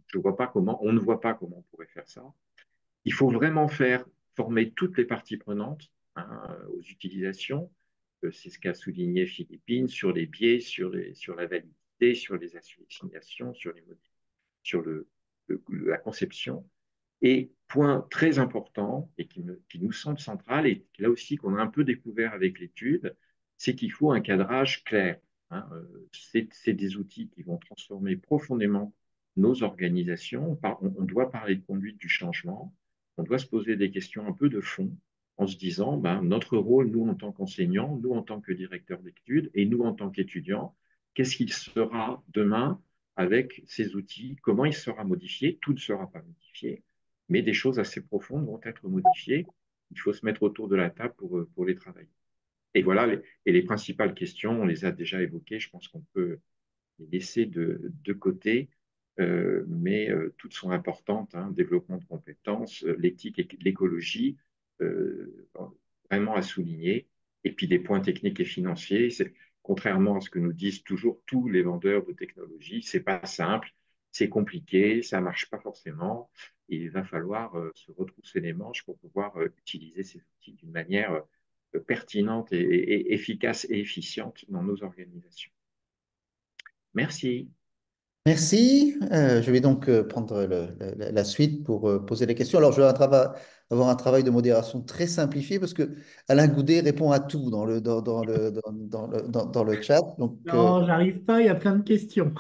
Speaker 4: Je vois pas comment, on ne voit pas comment on pourrait faire ça. Il faut vraiment former toutes les parties prenantes, hein, aux utilisations. C'est ce qu'a souligné Philippine sur les biais, sur la validité, sur les assignations, sur la conception. Et point très important, et qui nous semble central, et là aussi qu'on a un peu découvert avec l'étude, c'est qu'il faut un cadrage clair, hein. C'est des outils qui vont transformer profondément nos organisations. On doit parler de conduite du changement, on doit se poser des questions un peu de fond en se disant, ben, notre rôle, nous en tant qu'enseignants, nous en tant que directeurs d'études, et nous en tant qu'étudiants, qu'est-ce qu'il sera demain avec ces outils, comment il sera modifié, tout ne sera pas modifié, mais des choses assez profondes vont être modifiées. Il faut se mettre autour de la table pour les travailler. Et voilà, les principales questions, on les a déjà évoquées, je pense qu'on peut les laisser de côté, mais toutes sont importantes, hein, développement de compétences, l'éthique et l'écologie, euh, vraiment à souligner, et puis des points techniques et financiers. Contrairement à ce que nous disent toujours tous les vendeurs de technologie, c'est pas simple, c'est compliqué, ça marche pas forcément. Il va falloir se retrousser les manches pour pouvoir utiliser ces outils d'une manière pertinente et efficace et efficiente dans nos organisations. Merci.
Speaker 1: Merci. Je vais donc prendre la suite pour poser les questions. Alors, je vais avoir un travail de modération très simplifié parce que Alain Goudet répond à tout dans le chat. Donc,
Speaker 2: Non, j'arrive pas, il y a plein de questions.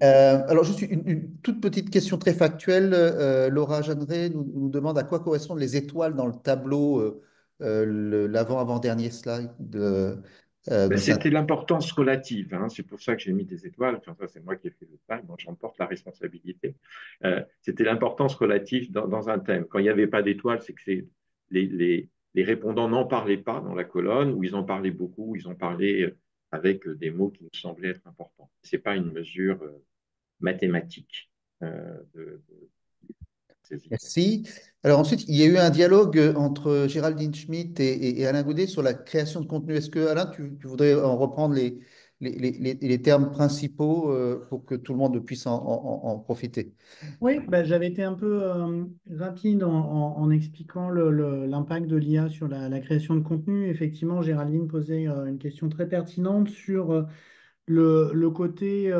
Speaker 1: alors, juste une toute petite question très factuelle. Laura Jeanneret nous demande à quoi correspondent les étoiles dans le tableau, l'avant-avant-dernier slide
Speaker 4: Ben,
Speaker 1: de ça.
Speaker 4: c'était l'importance relative, hein. C'est pour ça que j'ai mis des étoiles. Enfin, ça, c'est moi qui ai fait le thème, donc j'en porte la responsabilité. C'était l'importance relative dans un thème. Quand il n'y avait pas d'étoiles, c'est que les répondants n'en parlaient pas dans la colonne, ou ils en parlaient beaucoup, ou ils en parlaient avec des mots qui nous semblaient être importants. Ce n'est pas une mesure mathématique de ces étoiles.
Speaker 1: Merci. Alors ensuite, il y a eu un dialogue entre Géraldine Schmitt et Alain Goudet sur la création de contenu. Est-ce que, Alain, tu voudrais en reprendre les termes principaux pour que tout le monde puisse en profiter?
Speaker 2: Oui, bah, j'avais été un peu rapide en expliquant l'impact de l'IA sur la création de contenu. Effectivement, Géraldine posait une question très pertinente sur le côté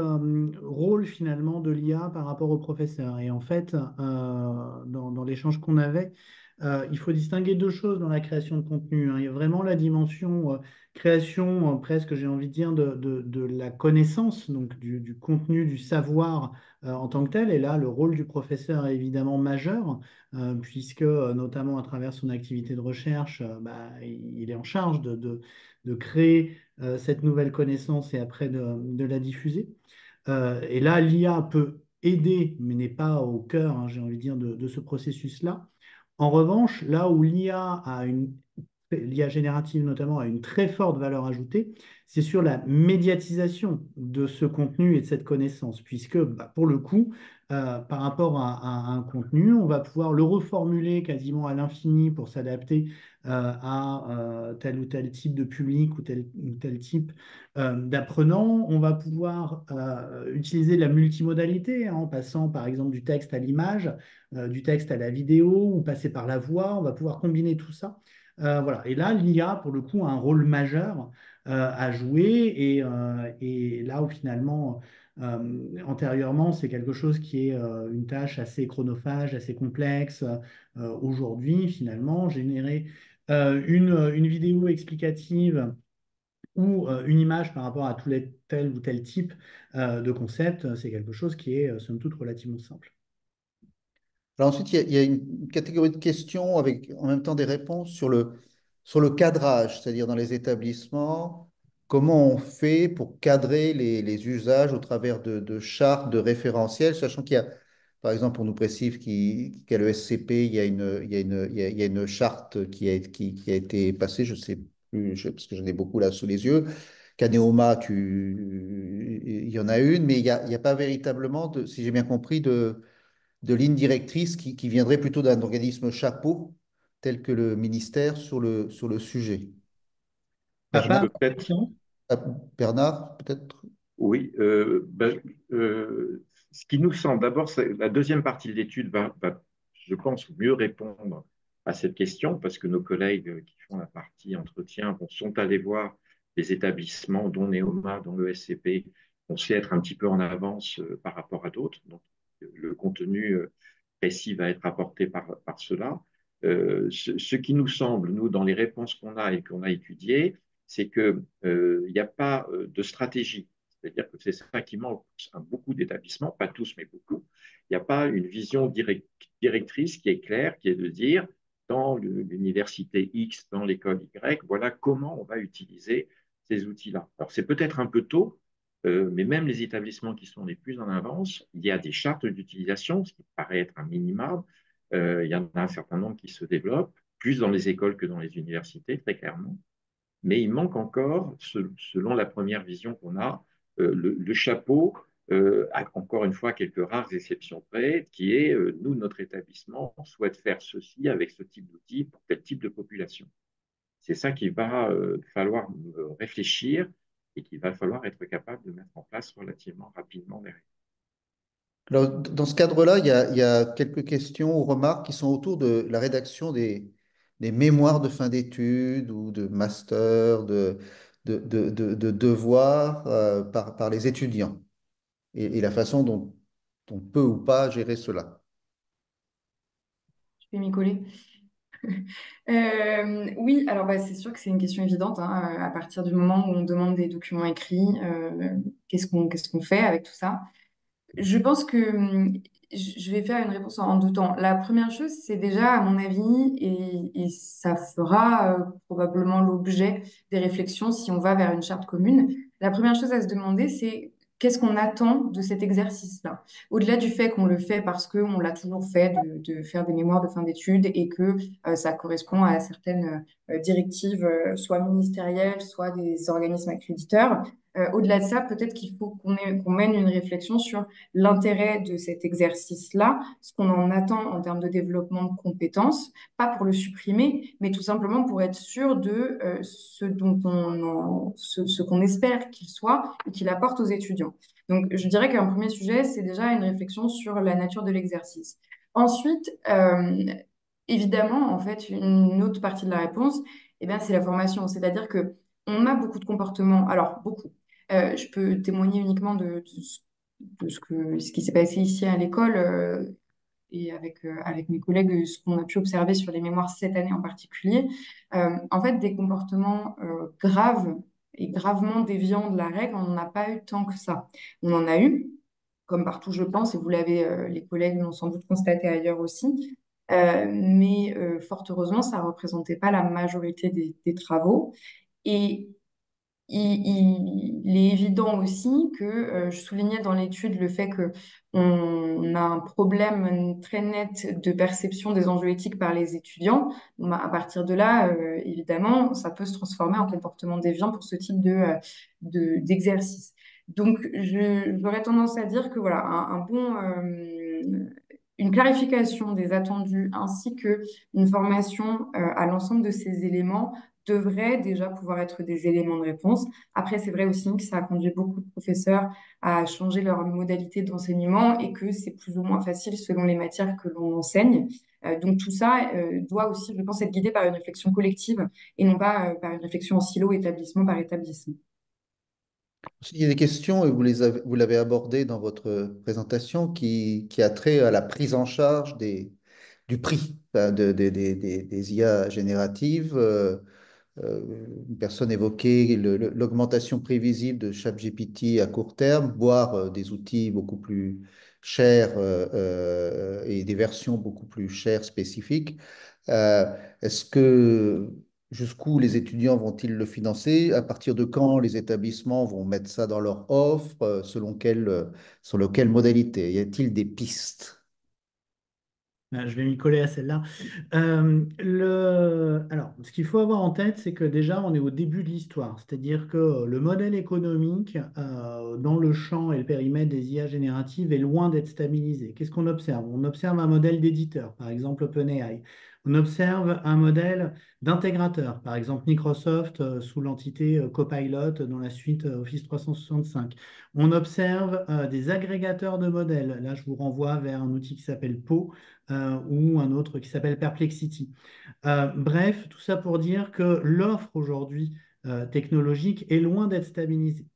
Speaker 2: rôle finalement de l'IA par rapport au professeur. Et en fait, dans l'échange qu'on avait, il faut distinguer deux choses dans la création de contenu, hein. Il y a vraiment la dimension création, presque j'ai envie de dire, de la connaissance, donc du contenu, du savoir en tant que tel. Et là, le rôle du professeur est évidemment majeur, puisque notamment à travers son activité de recherche, bah, il est en charge de créer cette nouvelle connaissance et après de la diffuser. Et là, l'IA peut aider, mais n'est pas au cœur, hein, j'ai envie de dire, de ce processus-là. En revanche, là où l'IA générative notamment a une très forte valeur ajoutée, c'est sur la médiatisation de ce contenu et de cette connaissance, puisque bah, pour le coup, par rapport à un contenu, on va pouvoir le reformuler quasiment à l'infini pour s'adapter à tel ou tel type de public ou tel type d'apprenant. On va pouvoir utiliser la multimodalité, hein, en passant par exemple du texte à l'image, du texte à la vidéo ou passer par la voix. On va pouvoir combiner tout ça. Voilà. Et là, l'IA, pour le coup, a un rôle majeur à jouer. Et là où finalement, antérieurement, c'est quelque chose qui est une tâche assez chronophage, assez complexe. Aujourd'hui, finalement, générer une vidéo explicative ou une image par rapport à tel ou tel type de concept, c'est quelque chose qui est, somme toute, relativement simple.
Speaker 1: Alors ensuite, il y a une catégorie de questions avec en même temps des réponses sur le cadrage, c'est-à-dire dans les établissements, comment on fait pour cadrer les usages au travers de chartes, de référentiels, sachant qu'il y a, par exemple, on nous précise qu'à l'ESCP, il y a il y a une charte qui a été passée, je sais plus, parce que j'en ai beaucoup là sous les yeux, qu'à Neoma, il y en a une, mais il y a pas véritablement, si j'ai bien compris, de lignes directrices qui viendraient plutôt d'un organisme chapeau, tel que le ministère sur le sujet.
Speaker 2: Papa,
Speaker 1: Bernard,
Speaker 4: Peut-être,
Speaker 1: ah, Bernard, peut-être?
Speaker 4: oui. Ce qui nous semble, d'abord, la deuxième partie de l'étude va, je pense, mieux répondre à cette question parce que nos collègues qui font la partie entretien sont allés voir les établissements, dont Neoma, dont le SCP, on sait être un petit peu en avance par rapport à d'autres. Donc, le contenu précis va être apporté par cela. Ce qui nous semble, nous, dans les réponses qu'on a et qu'on a étudiées, c'est qu'il n'y a pas de stratégie. C'est-à-dire que c'est ça qui manque à beaucoup d'établissements, pas tous, mais beaucoup. Il n'y a pas une vision directrice qui est claire, qui est de dire, dans l'université X, dans l'école Y, voilà comment on va utiliser ces outils-là. Alors, c'est peut-être un peu tôt, mais même les établissements qui sont les plus en avance, il y a des chartes d'utilisation, ce qui paraît être un minimum. Il y en a un certain nombre qui se développent, plus dans les écoles que dans les universités, très clairement. Mais il manque encore, selon la première vision qu'on a, le chapeau, encore une fois, quelques rares exceptions près, qui est, nous, notre établissement, on souhaite faire ceci avec ce type d'outil pour tel type de population. C'est ça qu'il va falloir réfléchir et qu'il va falloir être capable de mettre en place relativement rapidement derrière.
Speaker 1: Alors, dans ce cadre-là, il y a quelques questions ou remarques qui sont autour de la rédaction des mémoires de fin d'études ou de master, de devoirs par les étudiants et la façon dont on peut ou pas gérer cela.
Speaker 3: Je vais m'y coller. Oui, alors bah, c'est sûr que c'est une question évidente, hein, à partir du moment où on demande des documents écrits, qu'est-ce qu'on fait avec tout ça? Je pense que je vais faire une réponse en deux temps. La première chose, c'est déjà, à mon avis, et ça fera probablement l'objet des réflexions si on va vers une charte commune. La première chose à se demander, c'est qu'est-ce qu'on attend de cet exercice-là? Au-delà du fait qu'on le fait parce qu'on l'a toujours fait, de faire des mémoires de fin d'études et que ça correspond à certaines directives, soit ministérielles, soit des organismes accréditeurs. Au-delà de ça, peut-être qu'il faut qu'on mène une réflexion sur l'intérêt de cet exercice-là, ce qu'on en attend en termes de développement de compétences, pas pour le supprimer, mais tout simplement pour être sûr de ce qu'on espère qu'il soit et qu'il apporte aux étudiants. Donc, je dirais qu'un premier sujet, c'est déjà une réflexion sur la nature de l'exercice. Ensuite, évidemment, en fait, une autre partie de la réponse, eh bien, c'est la formation. C'est-à-dire que on a beaucoup de comportements, alors beaucoup. Je peux témoigner uniquement ce qui s'est passé ici à l'école et avec mes collègues, ce qu'on a pu observer sur les mémoires cette année en particulier. En fait, des comportements graves et gravement déviants de la règle, on n'en a pas eu tant que ça. On en a eu, comme partout, je pense, et vous l'avez, les collègues l'ont sans doute constaté ailleurs aussi. Mais fort heureusement, ça ne représentait pas la majorité des travaux. Et il est évident aussi que je soulignais dans l'étude le fait que on a un problème très net de perception des enjeux éthiques par les étudiants. Bon, bah, à partir de là, évidemment, ça peut se transformer en comportement déviant pour ce type d'exercice. Donc, j'aurais tendance à dire que voilà, une clarification des attendus ainsi que une formation à l'ensemble de ces éléments devraient déjà pouvoir être des éléments de réponse. Après, c'est vrai aussi que ça a conduit beaucoup de professeurs à changer leur modalité d'enseignement et que c'est plus ou moins facile selon les matières que l'on enseigne. Donc tout ça doit aussi, je pense, être guidé par une réflexion collective et non pas par une réflexion en silo, établissement par établissement.
Speaker 1: Il y a des questions, et vous l'avez abordé dans votre présentation, qui a trait à la prise en charge du prix enfin, des IA génératives. Une personne évoquait l'augmentation prévisible de ChatGPT à court terme, voire des outils beaucoup plus chers et des versions beaucoup plus chères spécifiques. Est-ce que jusqu'où les étudiants vont-ils le financer? À partir de quand les établissements vont mettre ça dans leur offre? Selon quelle modalité? Y a-t-il des pistes?
Speaker 2: Je vais m'y coller à celle-là. Alors, ce qu'il faut avoir en tête, c'est que déjà, on est au début de l'histoire. C'est-à-dire que le modèle économique dans le champ et le périmètre des IA génératives est loin d'être stabilisé. Qu'est-ce qu'on observe? On observe un modèle d'éditeur, par exemple OpenAI. On observe un modèle d'intégrateur, par exemple Microsoft sous l'entité Copilot dans la suite Office 365. On observe des agrégateurs de modèles. Là, je vous renvoie vers un outil qui s'appelle Po ou un autre qui s'appelle Perplexity. Bref, tout ça pour dire que l'offre aujourd'hui technologique est loin d'être stabilisée.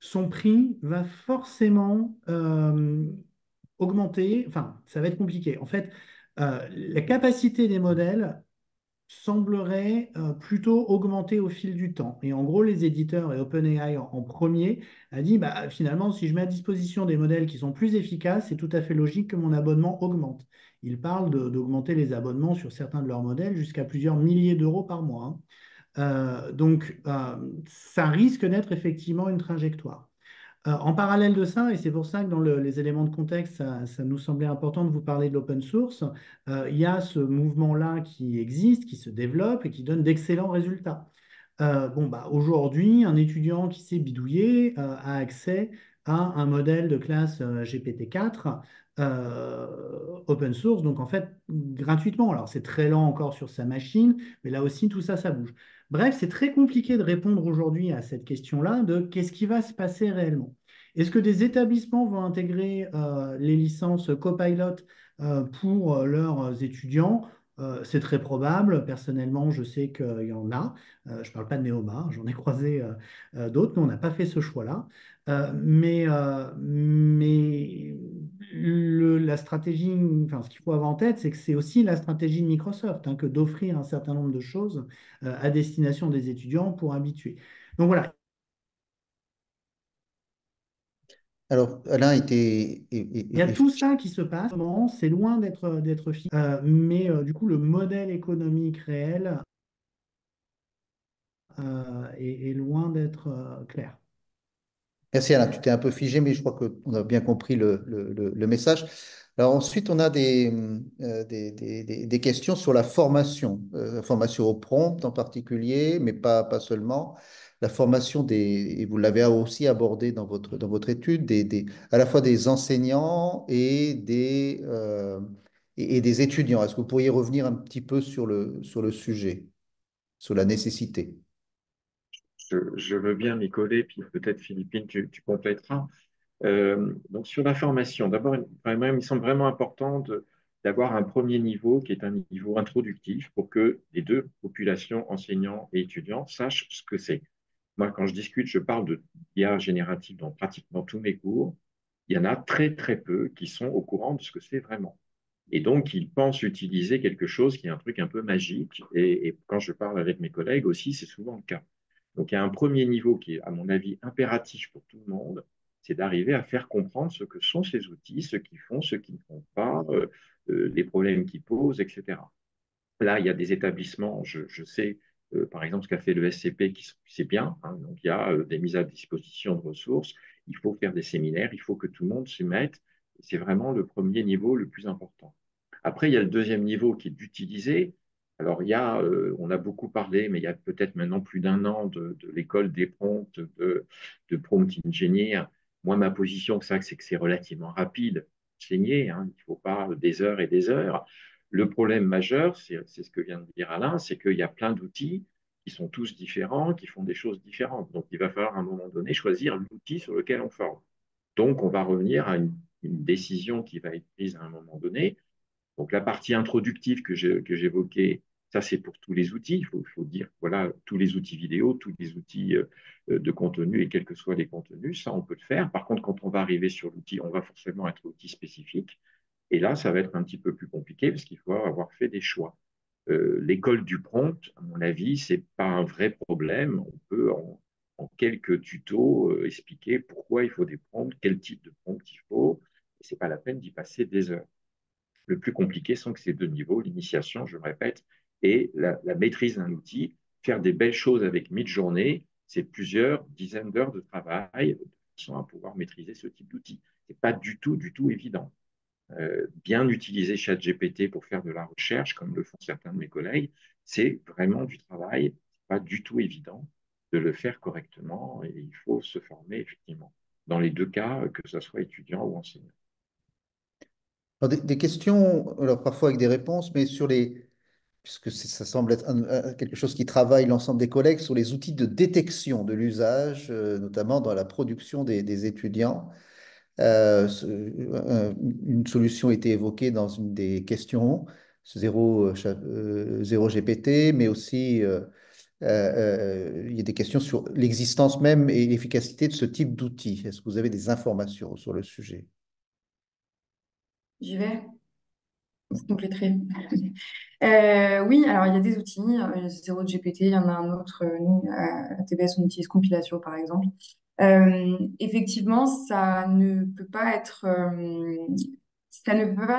Speaker 2: Son prix va forcément augmenter, enfin, ça va être compliqué. En fait, la capacité des modèles semblerait plutôt augmenter au fil du temps. Et en gros, les éditeurs et OpenAI en premier a dit, bah, finalement, si je mets à disposition des modèles qui sont plus efficaces, c'est tout à fait logique que mon abonnement augmente. Ils parlent d'augmenter les abonnements sur certains de leurs modèles jusqu'à plusieurs milliers d'euros par mois, hein. Ça risque d'être effectivement une trajectoire. En parallèle de ça, et c'est pour ça que dans les éléments de contexte, ça nous semblait important de vous parler de l'open source, il y a ce mouvement-là qui existe, qui se développe et qui donne d'excellents résultats. Bon, bah, aujourd'hui, un étudiant qui s'est bidouillé a accès à un modèle de classe GPT-4 open source, donc en fait gratuitement. Alors c'est très lent encore sur sa machine, mais là aussi tout ça, ça bouge. Bref, c'est très compliqué de répondre aujourd'hui à cette question-là de qu'est-ce qui va se passer réellement. Est-ce que des établissements vont intégrer les licences Copilot pour leurs étudiants? C'est très probable. Personnellement, je sais qu'il y en a. Je ne parle pas de Néoma, j'en ai croisé d'autres, mais on n'a pas fait ce choix-là. Mais la stratégie, enfin, ce qu'il faut avoir en tête, c'est que c'est aussi la stratégie de Microsoft, hein, que d'offrir un certain nombre de choses à destination des étudiants pour habituer. Donc voilà.
Speaker 1: Alors, Alain était,
Speaker 2: Il y a tout ça qui se passe, c'est loin d'être fini. Mais du coup, le modèle économique réel est loin d'être clair.
Speaker 1: merci Alain, tu t'es un peu figé, mais je crois qu'on a bien compris le message. Alors ensuite, on a des questions sur la formation au prompt en particulier, mais pas seulement. La formation et vous l'avez aussi abordé dans votre étude, à la fois des enseignants et des étudiants. Est-ce que vous pourriez revenir un petit peu sur le sujet, sur la nécessité?
Speaker 4: Je veux bien m'y coller, puis peut-être Philippine, tu compléteras. Donc sur la formation, d'abord, vraiment, il me semble vraiment important d'avoir un premier niveau qui est un niveau introductif pour que les deux populations, enseignants et étudiants, sachent ce que c'est. Moi, quand je discute, je parle de d'IA générative dans pratiquement tous mes cours. Il y en a très, très peu qui sont au courant de ce que c'est vraiment. Et donc, ils pensent utiliser quelque chose qui est un truc un peu magique. Et quand je parle avec mes collègues aussi, c'est souvent le cas. Donc, il y a un premier niveau qui est, à mon avis, impératif pour tout le monde, c'est d'arriver à faire comprendre ce que sont ces outils, ce qu'ils font, ce qu'ils ne font pas, les problèmes qu'ils posent, etc. Là, il y a des établissements, je sais, par exemple, ce qu'a fait le SCP, c'est bien, hein, donc il y a des mises à disposition de ressources, il faut faire des séminaires, il faut que tout le monde s'y mette, c'est vraiment le premier niveau le plus important. Après, il y a le deuxième niveau qui est d'utiliser. Alors, on a beaucoup parlé, mais il y a peut-être maintenant plus d'un an de l'école des prompts, de prompt engineer. Moi, ma position, c'est que c'est relativement rapide, enseigner, hein, il ne faut pas des heures et des heures. Le problème majeur, c'est ce que vient de dire Alain, c'est qu'il y a plein d'outils qui sont tous différents, qui font des choses différentes. Donc, il va falloir à un moment donné choisir l'outil sur lequel on forme. Donc, on va revenir à une décision qui va être prise à un moment donné. Donc, la partie introductive que j'évoquais, ça, c'est pour tous les outils. Il faut dire, voilà, tous les outils vidéo, tous les outils de contenu et quels que soient les contenus, ça, on peut le faire. Par contre, quand on va arriver sur l'outil, on va forcément être outil spécifique. Et là, ça va être un petit peu plus compliqué parce qu'il faut avoir fait des choix. L'école du prompt, à mon avis, c'est pas un vrai problème. On peut, en quelques tutos, expliquer pourquoi il faut des prompts, quel type de prompt il faut. Et c'est pas la peine d'y passer des heures. Le plus compliqué sont que ces deux niveaux, l'initiation, je me répète, et la maîtrise d'un outil. Faire des belles choses avec mid-journée, c'est plusieurs dizaines d'heures de travail de façon à pouvoir maîtriser ce type d'outil. C'est pas du tout évident. Bien utiliser ChatGPT pour faire de la recherche, comme le font certains de mes collègues, c'est vraiment du travail. C'est pas du tout évident de le faire correctement et il faut se former effectivement. Dans les deux cas, que ce soit étudiant ou enseignant.
Speaker 1: Alors, des questions, alors parfois avec des réponses, mais sur les, puisque ça semble être quelque chose qui travaille l'ensemble des collègues, sur les outils de détection de l'usage, notamment dans la production des étudiants. Une solution a été évoquée dans une des questions, zéro GPT, mais aussi il y a des questions sur l'existence même et l'efficacité de ce type d'outils. Est-ce que vous avez des informations sur le sujet?
Speaker 3: J'y vais, je compléterai. Oui, alors il y a des outils, 0GPT, il y en a un autre, nous, à TBS, on utilise Compilatio par exemple. Effectivement, ça ne peut pas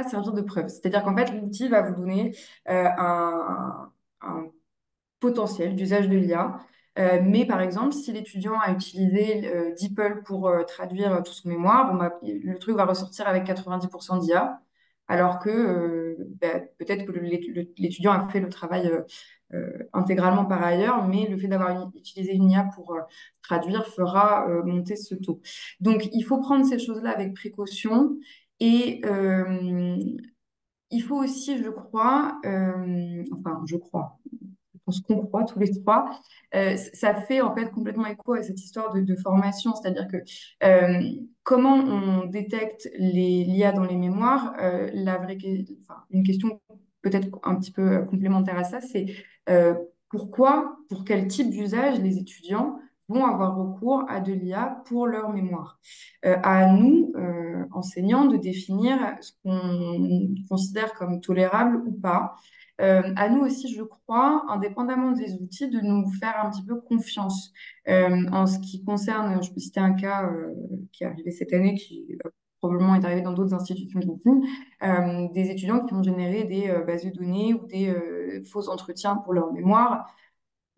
Speaker 3: servir de preuve. C'est-à-dire qu'en fait, l'outil va vous donner un potentiel d'usage de l'IA. Mais par exemple, si l'étudiant a utilisé DeepL pour traduire tout son mémoire, bon, bah, le truc va ressortir avec 90% d'IA, alors que bah, peut-être que l'étudiant a fait le travail intégralement par ailleurs, mais le fait d'avoir utilisé une IA pour traduire fera monter ce taux. Donc, il faut prendre ces choses-là avec précaution et il faut aussi, je crois, enfin, je crois, ce qu'on croit tous les trois, ça fait en fait complètement écho à cette histoire de formation, c'est-à-dire que comment on détecte l'IA dans les mémoires, enfin, une question peut-être un petit peu complémentaire à ça, c'est pourquoi, pour quel type d'usage les étudiants vont avoir recours à de l'IA pour leur mémoire. À nous, enseignants, de définir ce qu'on considère comme tolérable ou pas. À nous aussi, je crois, indépendamment des outils, de nous faire un petit peu confiance. En ce qui concerne, je peux citer un cas qui est arrivé cette année, qui probablement est arrivé dans d'autres institutions aussi, des étudiants qui ont généré des bases de données ou des faux entretiens pour leur mémoire.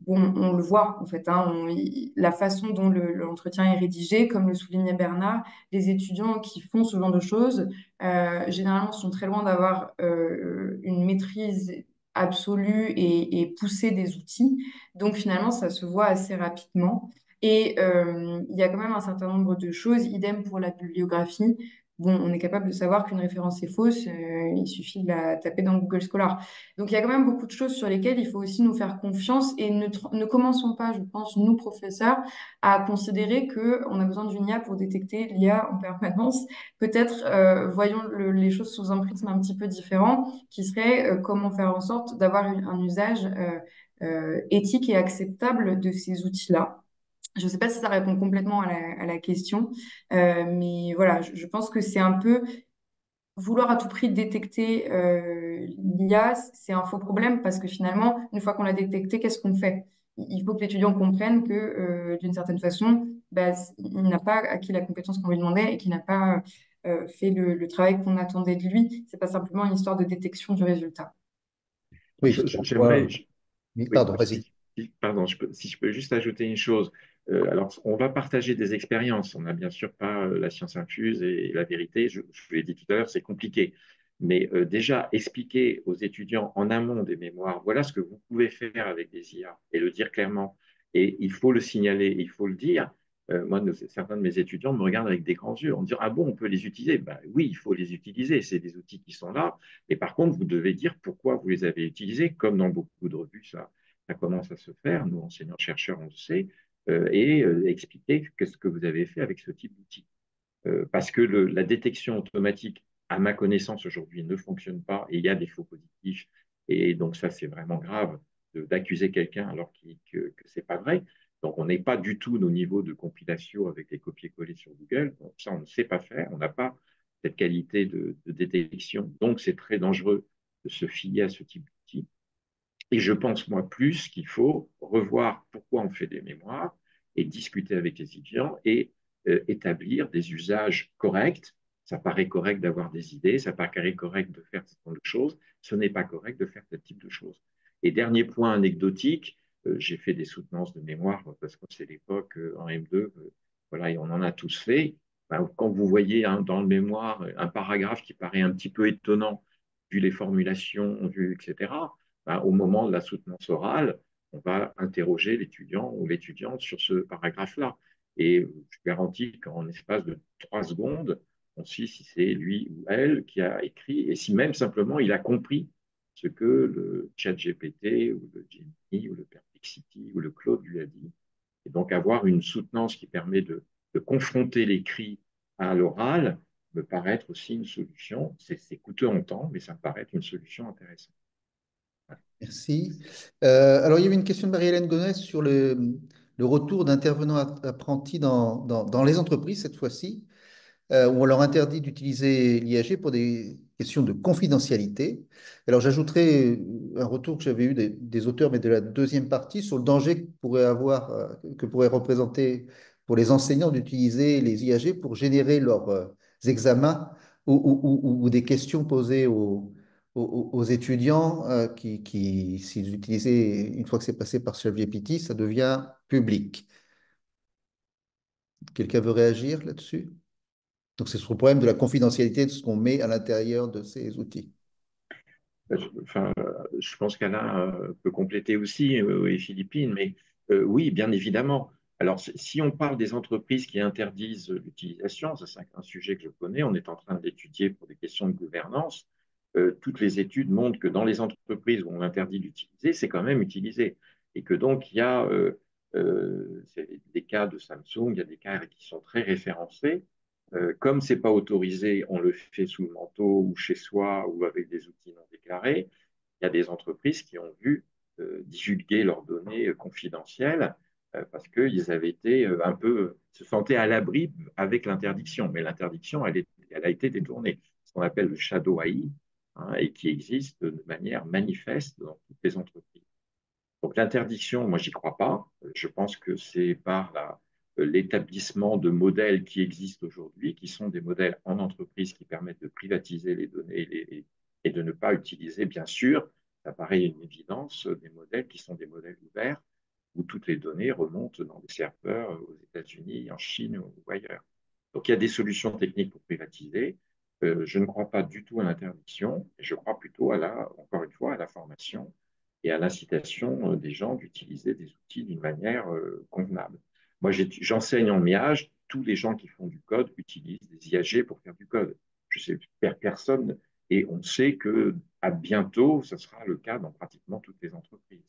Speaker 3: Bon, on le voit en fait, hein, la façon dont l'entretien est rédigé, comme le soulignait Bernard, les étudiants qui font ce genre de choses, généralement sont très loin d'avoir une maîtrise absolue et poussée des outils. Donc finalement, ça se voit assez rapidement. Et il y a quand même un certain nombre de choses, idem pour la bibliographie. Bon, on est capable de savoir qu'une référence est fausse, il suffit de la taper dans Google Scholar. Donc, il y a quand même beaucoup de choses sur lesquelles il faut aussi nous faire confiance et ne commençons pas, je pense, nous, professeurs, à considérer qu'on a besoin d'une IA pour détecter l'IA en permanence. Peut-être voyons les choses sous un prisme un petit peu différent, qui serait comment faire en sorte d'avoir un usage éthique et acceptable de ces outils-là. Je ne sais pas si ça répond complètement à la question, mais voilà, je pense que c'est un peu vouloir à tout prix détecter l'IA, c'est un faux problème parce que finalement, une fois qu'on l'a détecté, qu'est-ce qu'on fait? Il faut que l'étudiant comprenne que d'une certaine façon, bah, il n'a pas acquis la compétence qu'on lui demandait et qu'il n'a pas fait le travail qu'on attendait de lui. C'est pas simplement une histoire de détection du résultat.
Speaker 1: Oui,
Speaker 4: J'aimerais,
Speaker 1: oui,
Speaker 4: oui,
Speaker 1: pardon, vas-y.
Speaker 4: pardon, si je peux juste ajouter une chose. Alors, on va partager des expériences. On n'a bien sûr pas la science infuse et la vérité. Je vous l'ai dit tout à l'heure, c'est compliqué. Mais déjà, expliquer aux étudiants en amont des mémoires, voilà ce que vous pouvez faire avec des IA et le dire clairement. Et il faut le signaler, il faut le dire. Moi, certains de mes étudiants me regardent avec des grands yeux en me disant, ah bon, on peut les utiliser? Ben, oui, il faut les utiliser. C'est des outils qui sont là. Et par contre, vous devez dire pourquoi vous les avez utilisés, comme dans beaucoup de revues, ça commence à se faire, nous, enseignants-chercheurs, on le sait, et expliquer qu'est-ce que vous avez fait avec ce type d'outil. Parce que la détection automatique, à ma connaissance aujourd'hui, ne fonctionne pas et il y a des faux positifs. Et donc ça, c'est vraiment grave d'accuser quelqu'un alors que ce n'est pas vrai. Donc on n'est pas du tout au niveau de compilation avec les copier-coller sur Google. Donc ça, on ne sait pas faire. On n'a pas cette qualité de détection. Donc c'est très dangereux de se fier à ce type d'outil. Et je pense, moi, plus qu'il faut revoir pourquoi on fait des mémoires et discuter avec les étudiants et établir des usages corrects. Ça paraît correct d'avoir des idées, ça paraît correct de faire ce genre de choses, ce n'est pas correct de faire ce type de choses. Et dernier point anecdotique, j'ai fait des soutenances de mémoire parce que c'est l'époque en M2, voilà, et on en a tous fait. ben, quand vous voyez dans le mémoire un paragraphe qui paraît un petit peu étonnant, vu les formulations, etc., ben, au moment de la soutenance orale, on va interroger l'étudiant ou l'étudiante sur ce paragraphe-là. Et je garantis qu'en espace de 3 secondes, on sait si c'est lui ou elle qui a écrit et si même simplement il a compris ce que le chat GPT ou le Gemini ou le Perplexity ou le Claude lui a dit. Et donc avoir une soutenance qui permet de confronter l'écrit à l'oral me paraît être aussi une solution. C'est coûteux en temps, mais ça me paraît être une solution intéressante.
Speaker 1: Merci. Alors, il y avait une question de Marie-Hélène Gonesse sur le retour d'intervenants apprentis dans les entreprises cette fois-ci, où on leur interdit d'utiliser l'IAG pour des questions de confidentialité. Alors j'ajouterai un retour que j'avais eu des auteurs, mais de la deuxième partie, sur le danger que pourrait représenter pour les enseignants d'utiliser les IAG pour générer leurs examens ou des questions posées aux étudiants s'ils utilisaient, une fois que c'est passé par ChatGPT, ça devient public. Quelqu'un veut réagir là-dessus? Donc, c'est sur le problème de la confidentialité de ce qu'on met à l'intérieur de ces outils.
Speaker 4: Enfin, je pense qu'Alain peut compléter aussi, et Philippine, mais oui, bien évidemment. Alors, si on parle des entreprises qui interdisent l'utilisation, ça c'est un sujet que je connais, on est en train d'étudier pour des questions de gouvernance. Toutes les études montrent que dans les entreprises où on interdit d'utiliser, c'est quand même utilisé. Et que donc, il y a des cas de Samsung, il y a des cas qui sont très référencés. Comme ce n'est pas autorisé, on le fait sous le manteau ou chez soi ou avec des outils non déclarés. Il y a des entreprises qui ont vu divulguer leurs données confidentielles parce qu'ils avaient été un peu, se sentaient à l'abri avec l'interdiction. Mais l'interdiction, elle a été détournée. Ce qu'on appelle le shadow AI, hein, et qui existe de manière manifeste dans toutes les entreprises. Donc l'interdiction, moi, j'y crois pas. Je pense que c'est par l'établissement de modèles qui existent aujourd'hui, qui sont des modèles en entreprise qui permettent de privatiser les données et de ne pas utiliser, bien sûr, ça paraît une évidence, des modèles qui sont des modèles ouverts, où toutes les données remontent dans des serveurs aux États-Unis, en Chine ou ailleurs. Donc il y a des solutions techniques pour privatiser. Je ne crois pas du tout à l'interdiction, je crois plutôt encore une fois, à la formation et à l'incitation des gens d'utiliser des outils d'une manière convenable. Moi, j'enseigne en MIAGE, tous les gens qui font du code utilisent des IAG pour faire du code. Je sais faire personne, et on sait que à bientôt, ce sera le cas dans pratiquement toutes les entreprises.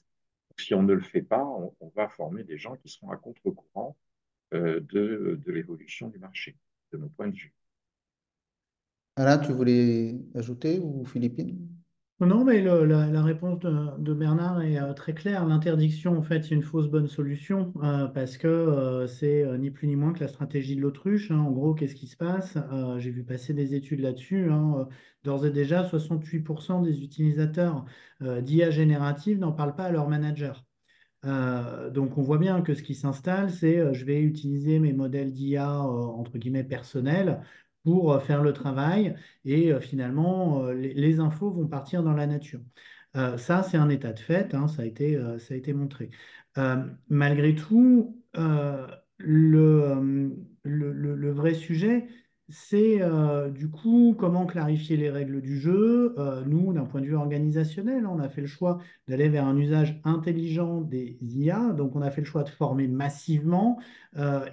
Speaker 4: Donc, si on ne le fait pas, on va former des gens qui seront à contre-courant de l'évolution du marché, de mon point de vue.
Speaker 1: Alain, tu voulais ajouter ou Philippine?
Speaker 2: Non, mais la réponse de Bernard est très claire. L'interdiction, en fait, c'est une fausse bonne solution parce que c'est ni plus ni moins que la stratégie de l'autruche, hein. En gros, qu'est-ce qui se passe? J'ai vu passer des études là-dessus, hein. D'ores et déjà, 68% des utilisateurs d'IA générative n'en parlent pas à leur manager. Donc on voit bien que ce qui s'installe, c'est je vais utiliser mes modèles d'IA entre guillemets personnels pour faire le travail et finalement les infos vont partir dans la nature. Ça, c'est un état de fait, hein, ça a été montré. Malgré tout, le vrai sujet, c'est du coup comment clarifier les règles du jeu. Nous, d'un point de vue organisationnel, on a fait le choix d'aller vers un usage intelligent des IA. Donc, on a fait le choix de former massivement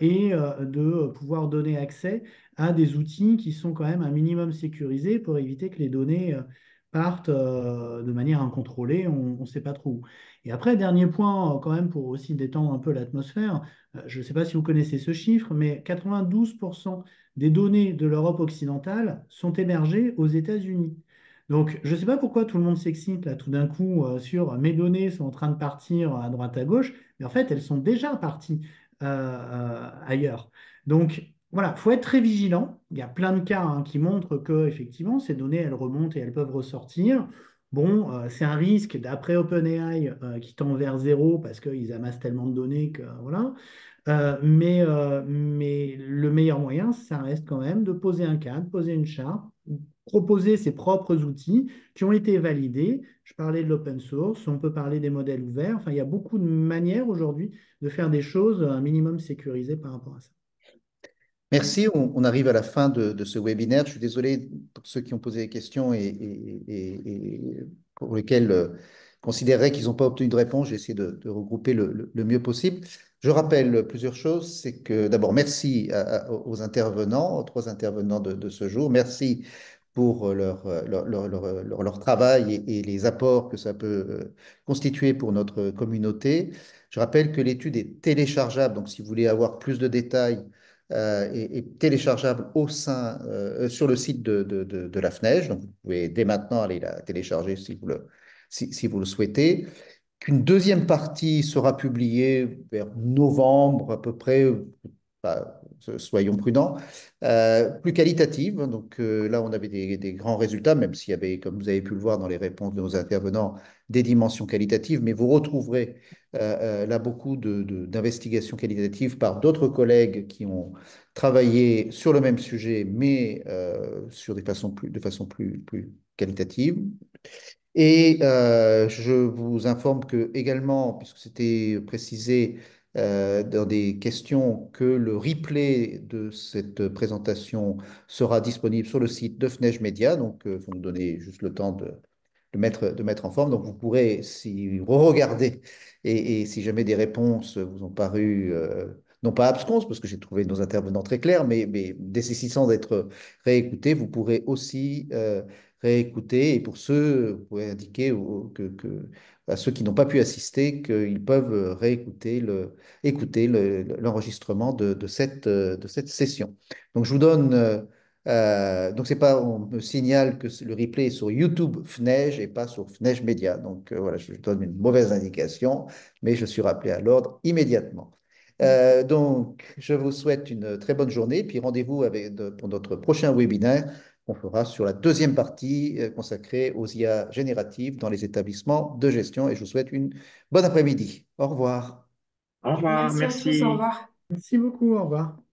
Speaker 2: et de pouvoir donner accès à des outils qui sont quand même un minimum sécurisés pour éviter que les données partent de manière incontrôlée, on ne sait pas trop où. Et après, dernier point, quand même, pour aussi détendre un peu l'atmosphère, je ne sais pas si vous connaissez ce chiffre, mais 92% des données de l'Europe occidentale sont hébergées aux États-Unis. Donc, je ne sais pas pourquoi tout le monde s'excite là tout d'un coup sur mes données sont en train de partir à droite à gauche, mais en fait, elles sont déjà parties ailleurs. Donc, voilà, il faut être très vigilant. Il y a plein de cas hein, qui montrent que effectivement, ces données, elles remontent et elles peuvent ressortir. Bon, c'est un risque d'après OpenAI qui tend vers zéro parce qu'ils amassent tellement de données que voilà. Mais le meilleur moyen, ça reste quand même de poser un cadre, poser une charte, proposer ses propres outils qui ont été validés. Je parlais de l'open source, on peut parler des modèles ouverts. Enfin, il y a beaucoup de manières aujourd'hui de faire des choses un minimum sécurisées par rapport à ça.
Speaker 1: Merci, on arrive à la fin de ce webinaire. Je suis désolé pour ceux qui ont posé des questions et pour lesquels considéraient qu'ils n'ont pas obtenu de réponse. J'ai essayé de regrouper le mieux possible. Je rappelle plusieurs choses. C'est que d'abord, merci aux intervenants, aux trois intervenants de ce jour. Merci pour leur travail et les apports que ça peut constituer pour notre communauté. Je rappelle que l'étude est téléchargeable, donc si vous voulez avoir plus de détails, est téléchargeable sur le site de la FNEJ. Donc, vous pouvez dès maintenant aller la télécharger si vous le souhaitez. Qu'une deuxième partie sera publiée vers novembre à peu près, bah, soyons prudents, plus qualitative. Donc là, on avait des grands résultats, même s'il y avait, comme vous avez pu le voir dans les réponses de nos intervenants, des dimensions qualitatives, mais vous retrouverez là beaucoup d'investigations qualitatives par d'autres collègues qui ont travaillé sur le même sujet, mais de façon plus qualitative. Et je vous informe que également, puisque c'était précisé dans des questions, que le replay de cette présentation sera disponible sur le site de FNEJ Média. Donc, il faut nous donner juste le temps de mettre en forme. Donc, vous pourrez, si vous regardez et si jamais des réponses vous ont paru, non pas absconses, parce que j'ai trouvé nos intervenants très clairs, mais nécessitant d'être réécoutés, vous pourrez aussi réécouter. Et pour ceux, vous pouvez indiquer à ceux qui n'ont pas pu assister qu'ils peuvent écouter l'enregistrement de cette session. Donc, je vous donne. Donc, c'est pas, on me signale que le replay est sur YouTube FNEJ et pas sur FNEJ Média. Donc, voilà, je donne une mauvaise indication, mais je suis rappelé à l'ordre immédiatement. Donc, je vous souhaite une très bonne journée, puis rendez-vous pour notre prochain webinaire qu'on fera sur la deuxième partie consacrée aux IA génératives dans les établissements de gestion. Et je vous souhaite une bonne après-midi. Au revoir.
Speaker 4: Au revoir,
Speaker 3: Merci à tous, au
Speaker 4: merci.
Speaker 3: revoir.
Speaker 2: Merci beaucoup, au revoir.